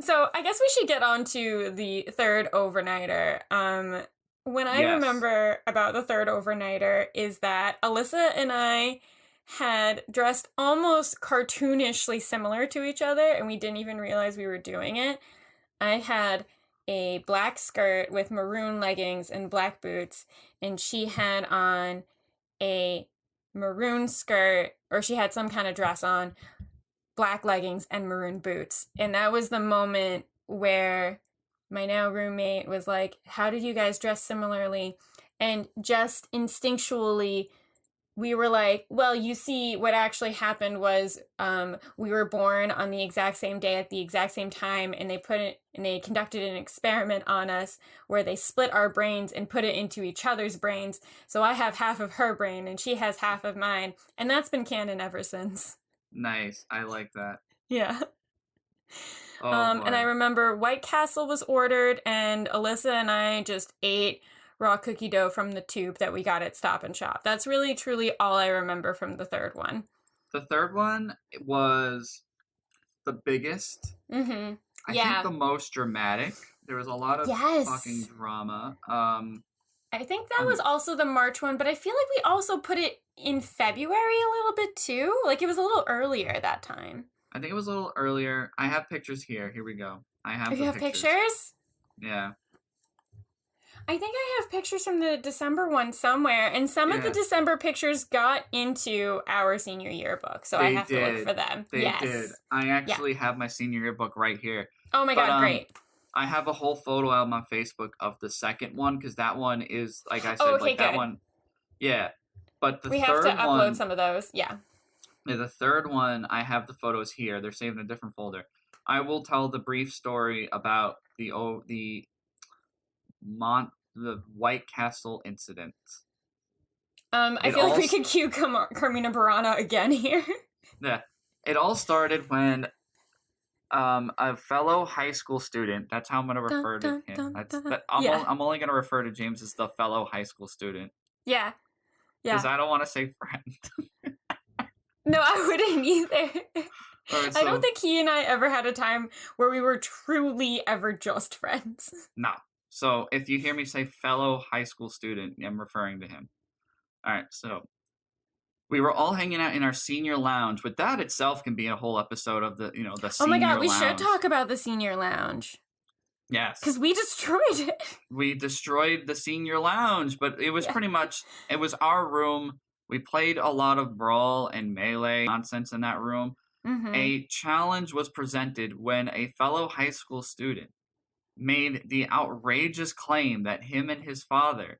So I guess we should get on to the third overnighter. When I remember about the third overnighter is that Alyssa and I had dressed almost cartoonishly similar to each other, and we didn't even realize we were doing it. I had a black skirt with maroon leggings and black boots, and she had on a maroon skirt, or she had some kind of dress on, black leggings and maroon boots. And that was the moment where my now roommate was like, how did you guys dress similarly? And just instinctually, we were like, well, you see, what actually happened was we were born on the exact same day at the exact same time, and they conducted an experiment on us where they split our brains and put it into each other's brains. So I have half of her brain and she has half of mine, and that's been canon ever since. Nice. I like that. Yeah. Oh, and I remember White Castle was ordered, and Alyssa and I just ate raw cookie dough from the tube that we got at Stop and Shop. That's really, truly all I remember from the third one. The third one was the biggest. Mm-hmm. I think the most dramatic. There was a lot of fucking drama. I think that was also the March one, but I feel like we also put it in February a little bit too. Like, it was a little earlier that time. I think it was a little earlier. I have pictures here. Here we go. I have You have pictures? Yeah. I think I have pictures from the December one somewhere, and some of the December pictures got into our senior yearbook, so I have to look for them. They did. I actually have my senior yearbook right here. Oh my god, great. I have a whole photo album on Facebook of the second one, because that one is, like I said, like that one. Yeah. But the we third have to upload one, some of those. Yeah. The third one, I have the photos here. They're saved in a different folder. I will tell the brief story about the White Castle incident. I feel like we could cue Carmina Burana again here. Yeah. It all started when a fellow high school student, that's how I'm going to refer to him. I'm only going to refer to James as the fellow high school student. Yeah. Yeah. Because I don't want to say friend. No, I wouldn't either. Right, so, I don't think he and I ever had a time where we were truly ever just friends. No. So if you hear me say fellow high school student, I'm referring to him. All right, so we were all hanging out in our senior lounge, but that itself can be a whole episode of the senior lounge. Oh my god, we should talk about the senior lounge. Yes. Because we destroyed it. We destroyed the senior lounge, but it was pretty much, it was our room. We played a lot of Brawl and Melee nonsense in that room. Mm-hmm. A challenge was presented when a fellow high school student made the outrageous claim that him and his father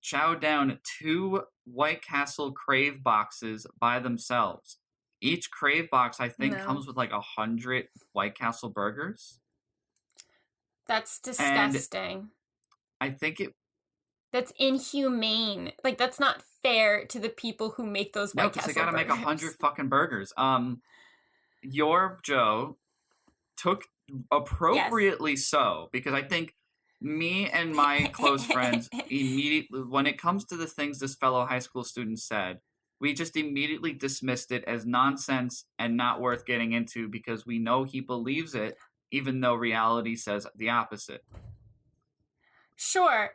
chowed down 2 White Castle Crave boxes by themselves. Each Crave box, I think, comes with like 100 White Castle burgers. That's disgusting. And I think that's inhumane. Like, that's not fair to the people who make those White Castle burgers. No, because they gotta make 100 fucking burgers. Your Joe took appropriately so, because I think me and my close friends immediately, when it comes to the things this fellow high school student said, we just immediately dismissed it as nonsense and not worth getting into, because we know he believes it, even though reality says the opposite. Sure.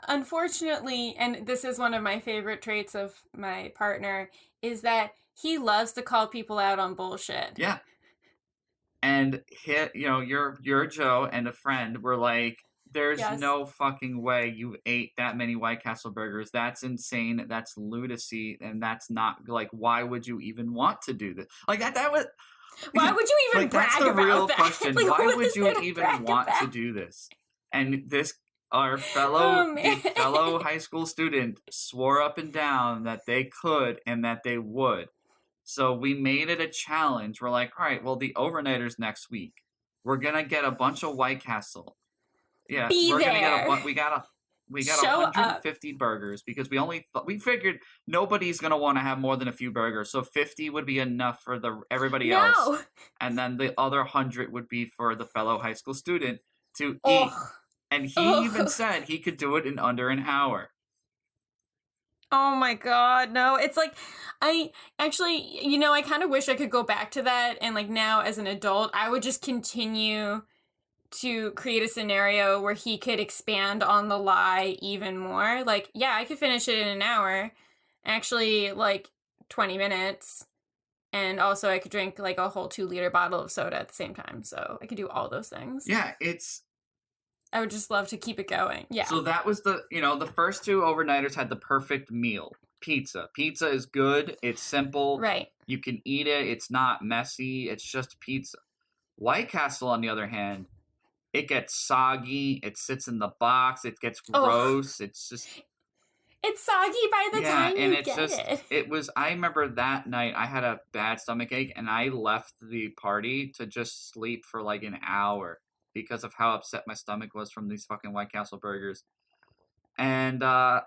Unfortunately, and this is one of my favorite traits of my partner, is that he loves to call people out on bullshit. Yeah. And your Joe and a friend were like, there's no fucking way you ate that many White Castle burgers. That's insane. That's lunacy. And that's not, like, why would you even want to do this? Like, that was... Why would you even brag about that? That's the real question. Like, why would you even want to do this? And our fellow high school student swore up and down that they could and that they would. So we made it a challenge. We're like, all right, well, the overnighters next week, we're gonna get a bunch of White Castle. Yeah, we're gonna get we got 150 burgers, because we figured nobody's gonna want to have more than a few burgers, so 50 would be enough for everybody else, and then the other 100 would be for the fellow high school student to eat. And he even said he could do it in under an hour. Oh my god, no. It's like, I actually, I kind of wish I could go back to that, and like now as an adult, I would just continue to create a scenario where he could expand on the lie even more. Like, yeah, I could finish it in an hour, actually like 20 minutes, and also I could drink like a whole 2-liter bottle of soda at the same time, so I could do all those things. Yeah, I would just love to keep it going. Yeah. So that was the first 2 overnighters had the perfect meal. Pizza. Pizza is good. It's simple. Right. You can eat it. It's not messy. It's just pizza. White Castle, on the other hand, it gets soggy. It sits in the box. It gets gross. It's soggy by the time you get it. It was, I remember that night I had a bad stomach ache and I left the party to just sleep for like an hour, because of how upset my stomach was from these fucking White Castle burgers. And I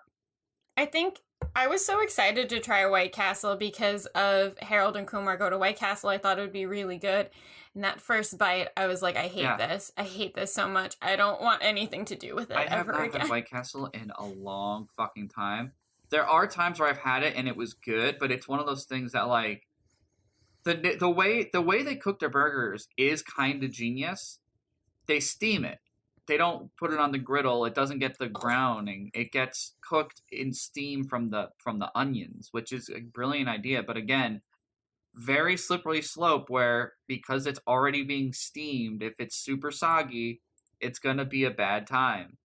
think I was so excited to try White Castle because of Harold and Kumar Go to White Castle. I thought it would be really good. And that first bite, I was like, I hate this. I hate this so much. I don't want anything to do with it ever again. I have not had White Castle in a long fucking time. There are times where I've had it and it was good, but it's one of those things that, like, the way they cook their burgers is kind of genius. They steam it. They don't put it on the griddle. It doesn't get the browning. It gets cooked in steam from the onions, which is a brilliant idea. But again, very slippery slope where, because it's already being steamed, if it's super soggy, it's going to be a bad time.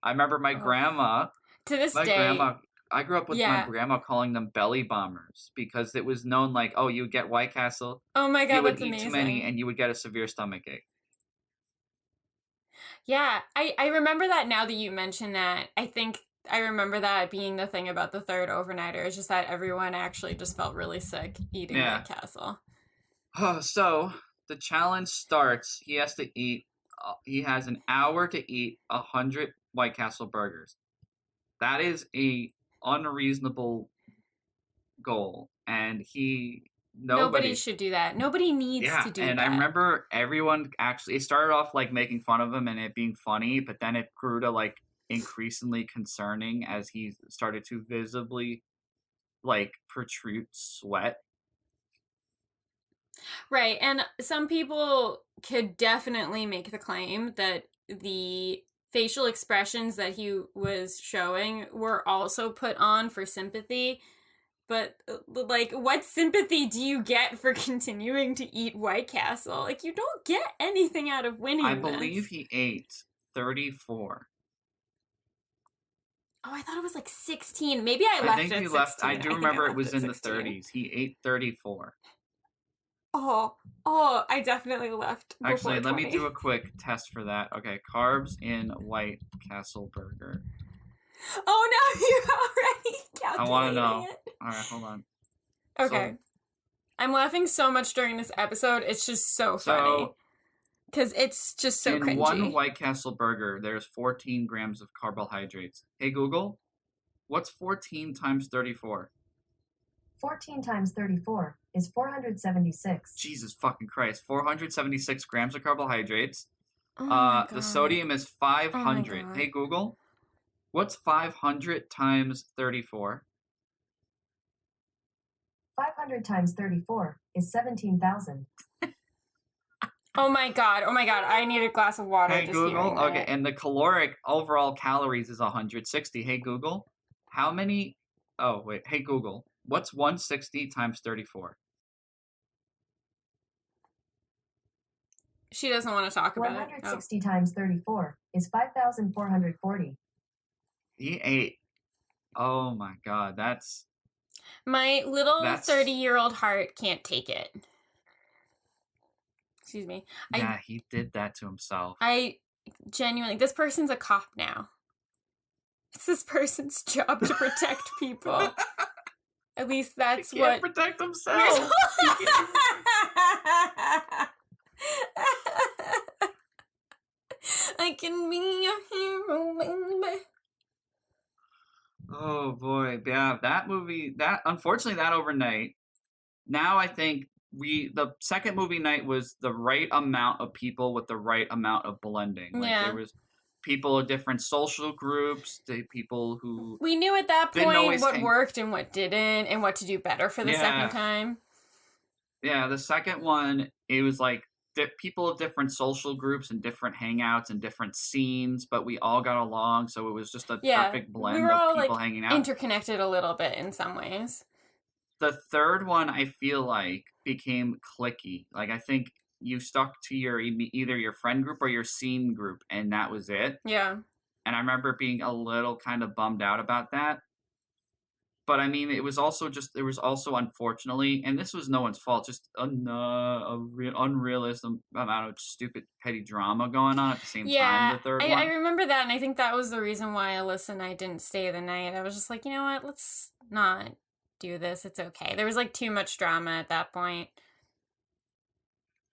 I remember my grandma. To this My day, grandma. I grew up with my grandma calling them belly bombers because it was known like, oh, you would get White Castle. Oh my God, you would that's eat amazing. too many, and you would get a severe stomachache. Yeah, I remember that now that you mention that. I think I remember that being the thing about the third overnighter. It's just that everyone actually just felt really sick eating White Castle. So the challenge starts. He has to eat. He has an hour to eat 100 White Castle burgers. That is a unreasonable goal, and nobody should do that. Nobody needs to do that. And I remember everyone actually, it started off like making fun of him and it being funny, but then it grew to like increasingly concerning as he started to visibly like protrude sweat. Right, and some people could definitely make the claim that the facial expressions that he was showing were also put on for sympathy. But, like, what sympathy do you get for continuing to eat White Castle? Like, you don't get anything out of winning I believe he ate 34. Oh, I thought it was like 16. Maybe I left think at he 16. left. I do remember it was in 16. the 30s. He ate 34. Oh, I definitely left before Actually, 20. let me do a quick test for that. Okay, carbs in White Castle burger. Oh no, you're already calculating I want to know. it. All right, hold on. Okay. So, I'm laughing so much during this episode. It's just so funny. Because it's just so cringy. In one White Castle burger, there's 14 grams of carbohydrates. Hey, Google, what's 14 times 34? 14 times 34 is 476. Jesus fucking Christ. 476 grams of carbohydrates. Oh my God. The sodium is 500. Hey, Google, what's 500 times 34? 500 times 34 is 17,000. Oh my God. I need a glass of water. Hey, Google. Okay, and the caloric overall calories is 160. Hey, Google, how many... Oh, wait. Hey, Google, what's 160 times 34? She doesn't want to talk about 160 times 34 is 5,440. He ate... Oh my God, that's... My little 30-year-old heart can't take it. Excuse me. Yeah, he did that to himself. I genuinely... This person's a cop now. It's this person's job to protect people. At least that's he can't protect himself. I can be a hero, baby. Oh boy, yeah, that movie. Unfortunately, that overnight. Now I think the second movie night was the right amount of people with the right amount of blending. Like there was people of different social groups, the people who we knew at that point what worked and what didn't, and what to do better for the second time. Yeah, the second one, it was like people of different social groups and different hangouts and different scenes, but we all got along, so it was just a perfect blend of people hanging out. Interconnected a little bit in some ways. The third one, I feel like, became cliquey. Like, I think you stuck to either your friend group or your scene group, and that was it. Yeah. And I remember being a little kind of bummed out about that. But, I mean, it was also unfortunately, and this was no one's fault, just unrealistic amount of stupid, petty drama going on at the same time, the third one. I remember that, and I think that was the reason why Alyssa and I didn't stay the night. I was just like, you know what, let's not do this. It's okay. There was, like, too much drama at that point.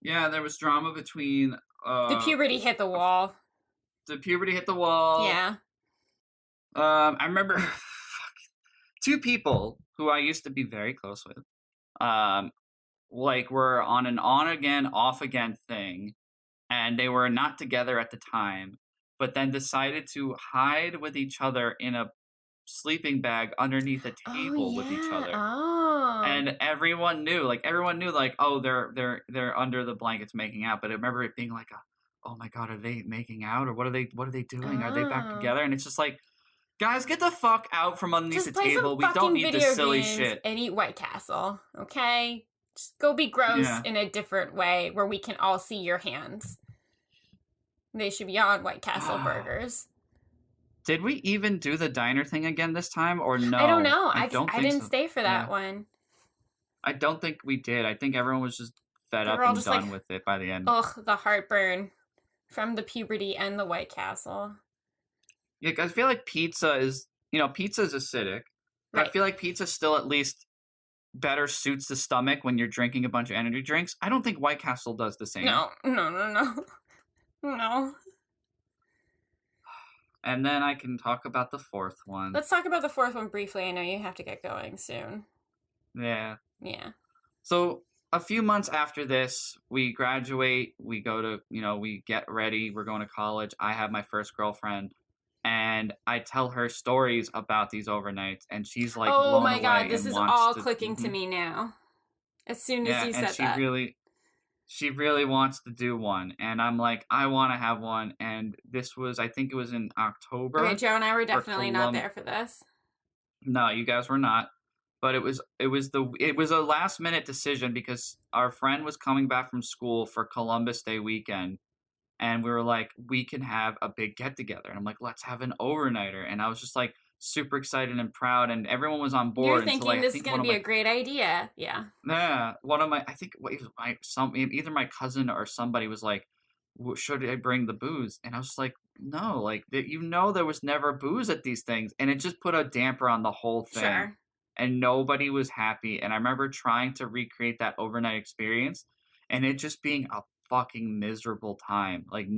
Yeah, there was drama between... the puberty hit the wall. Yeah. I remember... two people who I used to be very close with, were on an on-again, off-again thing, and they were not together at the time, but then decided to hide with each other in a sleeping bag underneath a table with each other. Oh. And everyone knew, oh, they're under the blankets making out. But I remember it being like, oh my God, are they making out, or what are they doing? Are they back together? And it's just like, guys, get the fuck out from underneath the table. We don't need this silly shit. And eat White Castle, okay? Just go be gross in a different way where we can all see your hands. They should be on White Castle burgers. Did we even do the diner thing again this time, or no? I don't know. I don't think didn't so. stay for that Yeah. one. I don't think we did. I think everyone was just fed They up were all and just done like, with it by the end. Ugh, the heartburn from the puberty and the White Castle. Yeah, 'cause I feel like pizza is acidic. But Right. I feel like pizza still at least better suits the stomach when you're drinking a bunch of energy drinks. I don't think White Castle does the same. No. No. And then I can talk about the fourth one. Let's talk about the fourth one briefly. I know you have to get going soon. Yeah. Yeah. So a few months after this, we graduate, we go to, we get ready, we're going to college. I have my first girlfriend, and I tell her stories about these overnights, and she's like, oh blown my away god, this and is wants all to- clicking to Mhm. me now. As soon as Yeah, you and said she that. really wants to do one, and I'm like, I want to have one. And this was, I think it was in October. Okay, Joe and I were for definitely not there for this. No, you guys were not. But it was a last minute decision because our friend was coming back from school for Columbus Day weekend, and we were like, we can have a big get together. And I'm like, let's have an overnighter. And I was just like super excited and proud, and everyone was on board. You're thinking this is going to be a great idea. Yeah. Yeah, one of my, I think it was either my cousin or somebody was like, should I bring the booze? And I was like, no, like there was never booze at these things, and it just put a damper on the whole thing. Sure. And nobody was happy. And I remember trying to recreate that overnight experience, and it just being a fucking miserable time. Like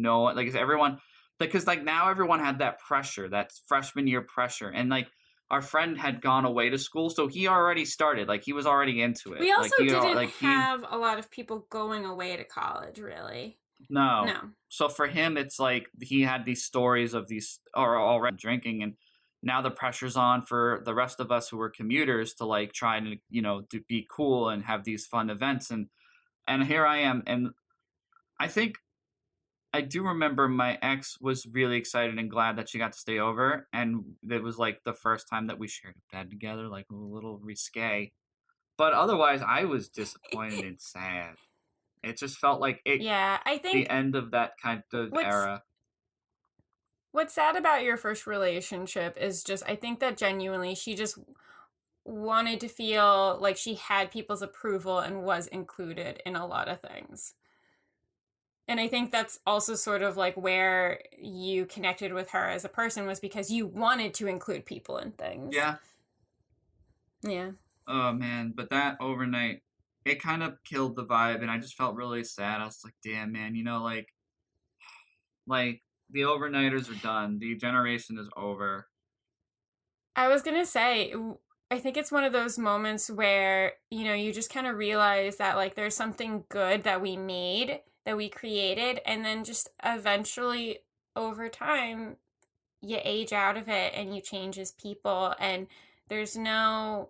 everyone, because like now everyone had that pressure, that freshman year pressure, and like our friend had gone away to school, so he already started. Like he was already into it. We also like, didn't have a lot of people going away to college, really. No. No. So for him, it's like he had these stories of these or already drinking, and now the pressure's on for the rest of us who were commuters to like try to to be cool and have these fun events, and here I am, and I think I do remember my ex was really excited and glad that she got to stay over, and it was like the first time that we shared a bed together, like a little risque, but otherwise I was disappointed and sad. It just felt like Yeah, I think the end of that kind of era. What's sad about your first relationship is just, I think that genuinely she just wanted to feel like she had people's approval and was included in a lot of things. And I think that's also sort of like where you connected with her as a person, was because you wanted to include people in things. Yeah. Yeah. Oh man, but that overnight, it kind of killed the vibe, and I just felt really sad. I was like, damn man, like the overnighters are done. The generation is over. I was going to say, I think it's one of those moments where, you just kind of realize that like there's something good that we made, that we created, and then just eventually over time you age out of it and you change as people, and there's no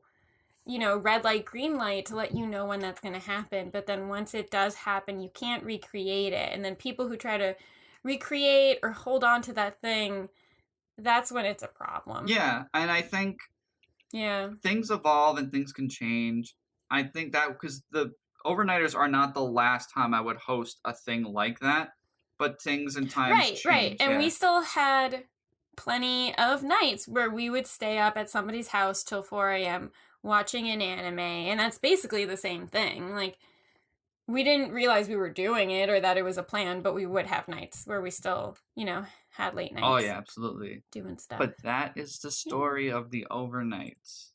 red light, green light to let you know when that's going to happen. But then once it does happen, you can't recreate it. And then people who try to recreate or hold on to that thing, that's when it's a problem. Yeah, and I think things evolve and things can change. I think that because the overnighters are not the last time I would host a thing like that, but things and times change. Right. And yeah. we still had plenty of nights where we would stay up at somebody's house till 4 a.m. watching an anime, and that's basically the same thing. Like, we didn't realize we were doing it or that it was a plan, but we would have nights where we still, had late nights. Oh yeah, absolutely. Doing stuff. But that is the story of the overnights.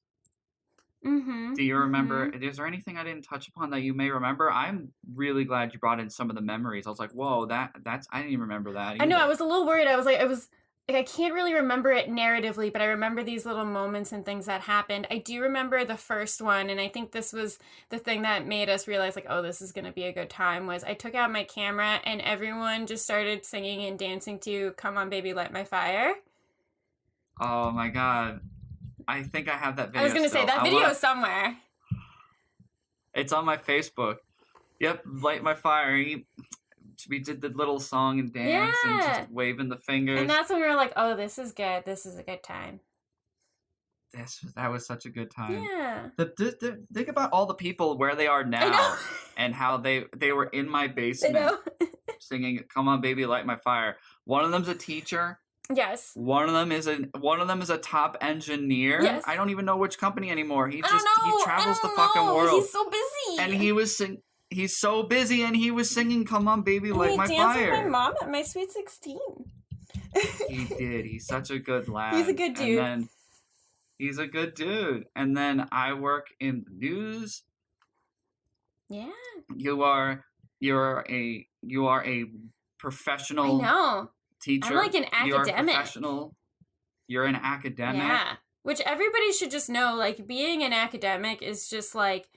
Mm-hmm. Do you remember? Is there anything I didn't touch upon that you may remember? I'm really glad you brought in some of the memories. I was like, whoa, that's I didn't even remember that either. I know, I was a little worried. I was like, I can't really remember it narratively, but I remember these little moments and things that happened. I do remember the first one, and I think this was the thing that made us realize, like, oh, this is going to be a good time, was I took out my camera, and everyone just started singing and dancing to Come On Baby, Light My Fire. Oh, my God. I think I have that video. I was going to say, that video is somewhere. It's on my Facebook. Yep, Light My Fire. We did the little song and dance and just waving the fingers. And that's when we were like, oh, this is good. This is a good time. That was such a good time. Yeah. Think about all the people where they are now and how they were in my basement singing Come On Baby, Light My Fire. One of them's a teacher. Yes. One of them is a top engineer. Yes. I don't even know which company anymore. He I don't know. he travels I the don't fucking know. world. He's so busy. And he's so busy, and he was singing "Come On, Baby, And Light he My danced Fire." with my mom at my sweet 16. He did. He's such a good lad. He's a good dude. And then he's a good dude. And then I work in the news. Yeah. You're a professional I know. teacher. I'm like an You're a academic. professional. You're an academic. Yeah. Which everybody should just know, like, being an academic is just like,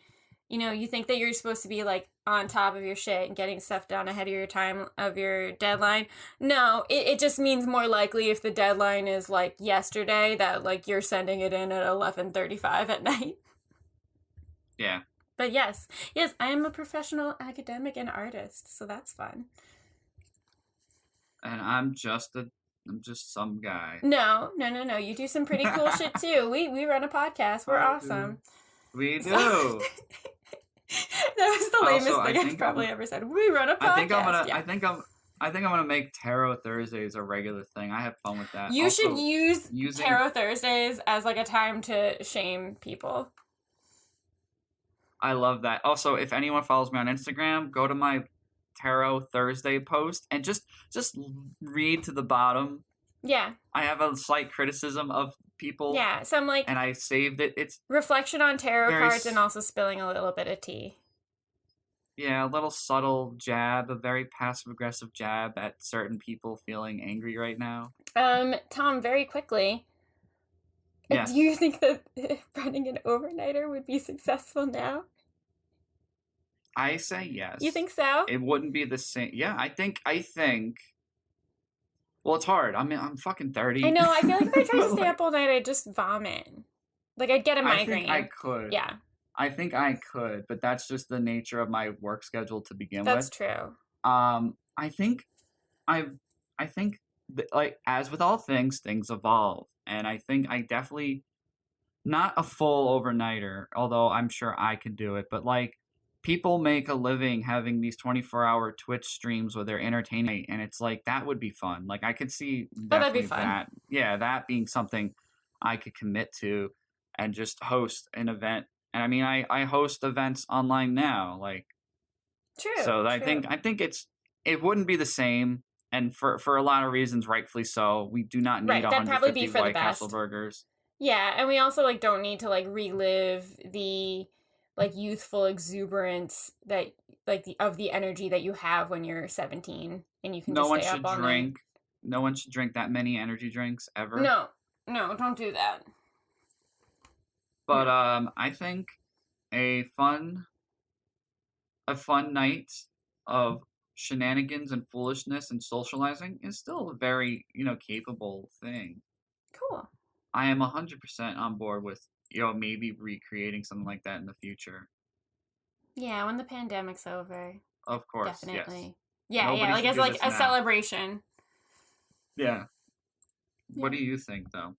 you know, you think that you're supposed to be like on top of your shit and getting stuff done ahead of your time of your deadline. No, it just means more likely if the deadline is like yesterday that like you're sending it in at 11:35 at night. Yeah. But yes, I am a professional academic and artist, so that's fun. And I'm just some guy. No. You do some pretty cool shit too. We run a podcast. We're awesome. We do. So- that was the lamest Also, thing I've probably ever said. We run a podcast. I think I'm gonna make Tarot Thursdays a regular thing. I have fun with that. You Also, should use using- Tarot Thursdays as like a time to shame people. I love that. Also, if anyone follows me on Instagram, go to my Tarot Thursday post and just read to the bottom. Yeah. I have a slight criticism of people. Yeah. Some like And I saved it. It's reflection on tarot very cards and also spilling a little bit of tea. a little subtle jab, a very passive aggressive jab at certain people feeling angry right now. Tom, very quickly. Yes. Do you think that running an overnighter would be successful now? I say yes. You think so? It wouldn't be the same. Yeah, I think. Well, it's hard. I mean, I'm fucking 30. I know. I feel like if I tried to stay Like, up all night, I'd just vomit. Like I'd get a migraine. I think I could. Yeah, I think I could, but that's just the nature of my work schedule to begin that's with. true. I think that, like, as with all things evolve, and I think I definitely not a full overnighter, although I'm sure I could do it, but like people make a living having these 24-hour Twitch streams where they're entertaining, and it's like that would be fun. Like I could see that'd be definitely fun. that being something I could commit to and just host an event. And I mean, I host events online now, like True. so I true. think it wouldn't be the same, and for a lot of reasons, rightfully so. We do not need Right, that'd probably 150 be for the White Castle best. burgers. Yeah, and we also like don't need to like relive the like youthful exuberance that like the energy that you have when you're 17 and you can No just one stay should up all drink. No one should drink that many energy drinks ever. night. No, don't do that. But I think a fun night of shenanigans and foolishness and socializing is still a very, capable thing. Cool. I am 100% on board with, maybe recreating something like that in the future. Yeah, when the pandemic's over. Of course, Definitely. yes. Yeah, Nobody like should as do like this a now. celebration. Yeah. What Yeah. do you think, though?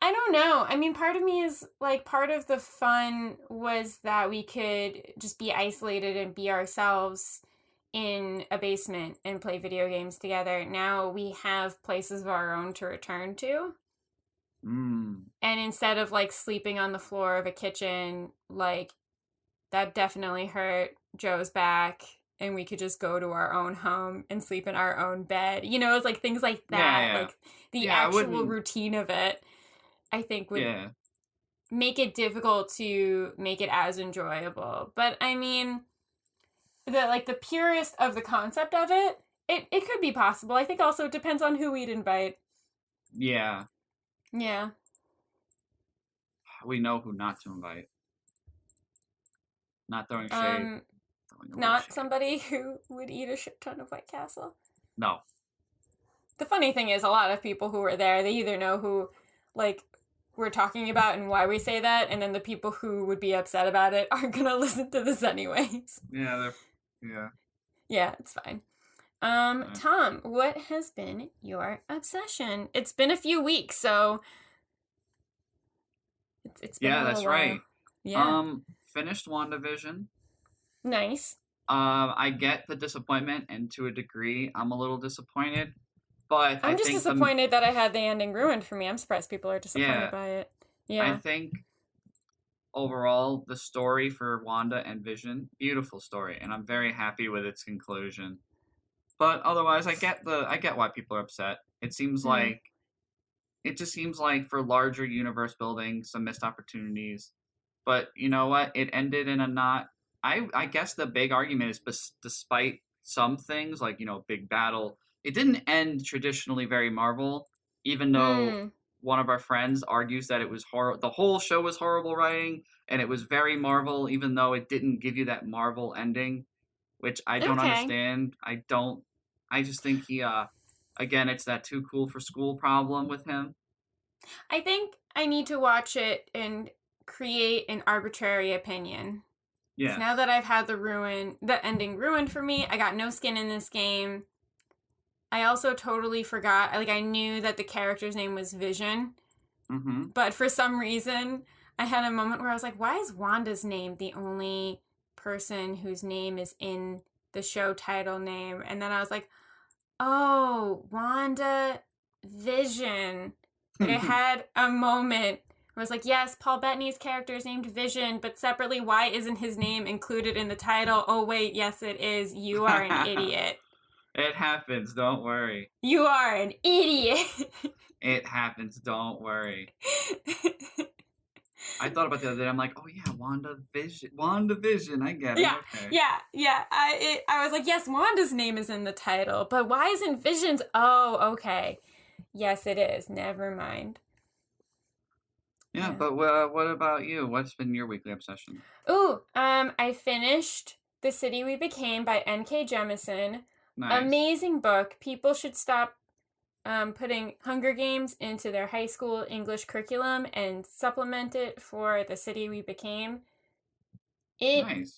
I don't know. I mean, part of me is like part of the fun was that we could just be isolated and be ourselves in a basement and play video games together. Now we have places of our own to return to. And instead of like sleeping on the floor of a kitchen, like that definitely hurt Joe's back, and we could just go to our own home and sleep in our own bed. It's like things like that, Yeah. like the Yeah, I actual wouldn't- routine of it, I think would Yeah. make it difficult to make it as enjoyable. But I mean, the purest of the concept of it could be possible. I think also it depends on who we'd invite. Yeah. Yeah. We know who not to invite. Not throwing shade. Throwing a little Not shade. somebody who would eat a shit ton of White Castle. No. The funny thing is, a lot of people who are there, they either know who, like, we're talking about and why we say that, and then the people who would be upset about it aren't gonna listen to this anyways. Yeah, yeah. Yeah, it's fine. Tom, what has been your obsession? It's been a few weeks, so it's been a little that's while. right. Yeah, Finished WandaVision. nice. I get the disappointment, and to a degree, I'm a little disappointed. But I'm I just think disappointed that I had the ending ruined for me. I'm surprised people are disappointed Yeah. by it. I Yeah. think overall the story for Wanda and Vision, beautiful story, and I'm very happy with its conclusion. But otherwise, I get why people are upset. It just seems like for larger universe building, some missed opportunities. But you know what? It ended in a not. I guess the big argument is, despite some things like big battle, it didn't end traditionally very Marvel. Even though one of our friends argues that it was horrible, the whole show was horrible writing, and it was very Marvel, even though it didn't give you that Marvel ending, which I don't Okay. understand. I just think he again, it's that too cool for school problem with him. I think I need to watch it and create an arbitrary opinion. Yeah. Now that I've had the ending ruined for me, I got no skin in this game. I also totally forgot, I knew that the character's name was Vision, but for some reason, I had a moment where I was like, why is Wanda's name the only person whose name is in the show title name? And then I was like, oh, Wanda Vision. I had a moment where I was like, yes, Paul Bettany's character is named Vision, but separately, why isn't his name included in the title? Oh, wait, yes, it is. You are an idiot. It happens, don't worry. You are an idiot. It happens, don't worry. I thought about the other day, I'm like, oh yeah, WandaVision, I get it. Yeah, okay. yeah. I was like, yes, Wanda's name is in the title, but why isn't Vision's? Oh, okay. Yes, it is. Never mind. Yeah, but what about you? What's been your weekly obsession? Ooh, I finished The City We Became by N.K. Jemisin. Nice. Amazing book. People should stop putting Hunger Games into their high school English curriculum and supplement it for The City We Became. It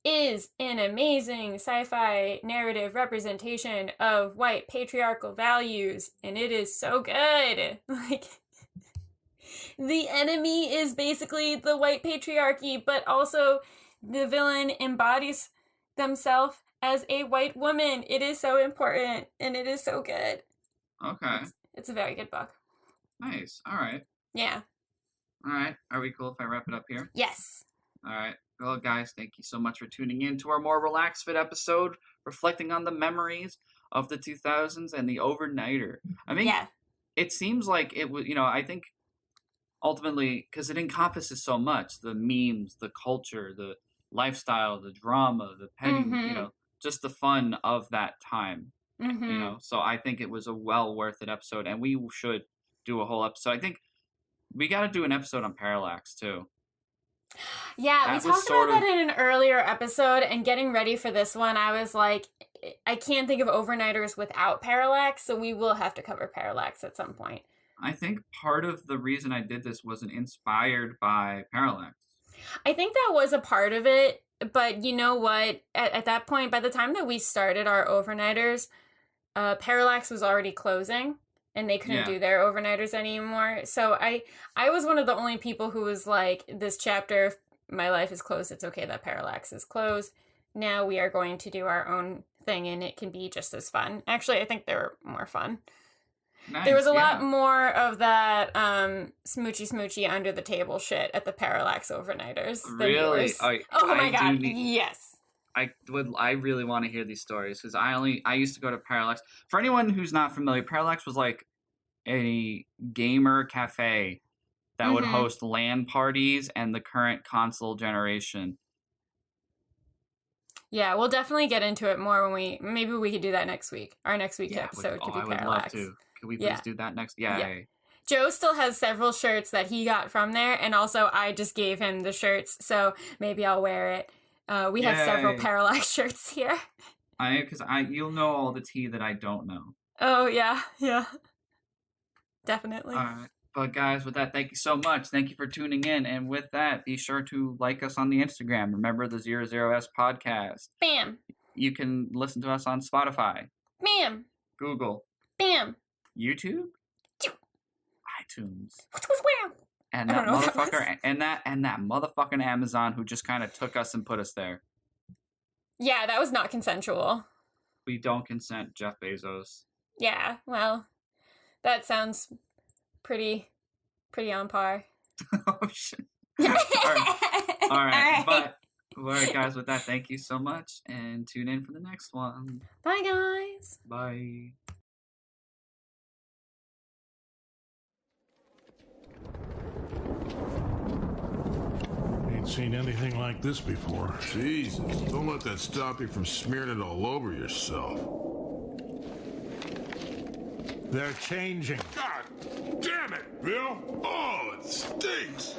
is an amazing sci-fi narrative representation of white patriarchal values, and it is so good. The enemy is basically the white patriarchy, but also the villain embodies themselves as a white woman. It is so important, and it is so good. Okay. It's a very good book. Nice. All right. Yeah. All right. Are we cool if I wrap it up here? Yes. All right. Well, guys, thank you so much for tuning in to our more relaxed fit episode, reflecting on the memories of the 2000s and the overnighter. I mean, It seems like it was, I think ultimately, because it encompasses so much, the memes, the culture, the lifestyle, the drama, the petty, just the fun of that time. So I think it was a well worth it episode, and we should do a whole episode. I think we got to do an episode on Parallax too. Yeah, we talked about that in an earlier episode, and getting ready for this one, I was like, I can't think of overnighters without Parallax, so we will have to cover Parallax at some point. I think part of the reason I did this wasn't inspired by Parallax. I think that was a part of it, but you know what? At that point, by the time that we started our overnighters, Parallax was already closing, and they couldn't do their overnighters anymore. So I was one of the only people who was like, this chapter, my life is closed. It's okay that Parallax is closed. Now we are going to do our own thing, and it can be just as fun. Actually, I think they were more fun. Nice, there was a lot more of that smoochy under the table shit at the Parallax overnighters. Really? Oh my god, yes. I really want to hear these stories, because I used to go to Parallax. For anyone who's not familiar, Parallax was like a gamer cafe that would host LAN parties and the current console generation. Yeah, we'll definitely get into it more when maybe we could do that next week. Our next week's episode could be Parallax. I would love to. Could we please do that next? Yeah. Joe still has several shirts that he got from there, and also I just gave him the shirts, so maybe I'll wear it. We have several Parallax shirts here. Because you'll know all the tea that I don't know. Oh, yeah. Definitely. All right. But guys, with that, thank you so much. Thank you for tuning in. And with that, be sure to like us on the Instagram. Remember the 00S podcast. Bam. You can listen to us on Spotify. Bam. Google. Bam. YouTube. iTunes. Wham. And that motherfucker, and that motherfucking Amazon who just kind of took us and put us there. Yeah, that was not consensual. We don't consent, Jeff Bezos. Yeah, well, that sounds pretty on par. Oh shit. All right. But all right, guys, with that, thank you so much, and tune in for the next one. Bye, guys. Bye. Ain't seen anything like this before. Jesus, don't let that stop you from smearing it all over yourself. They're changing. God damn it, Bill! Oh, it stinks!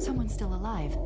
Someone's still alive.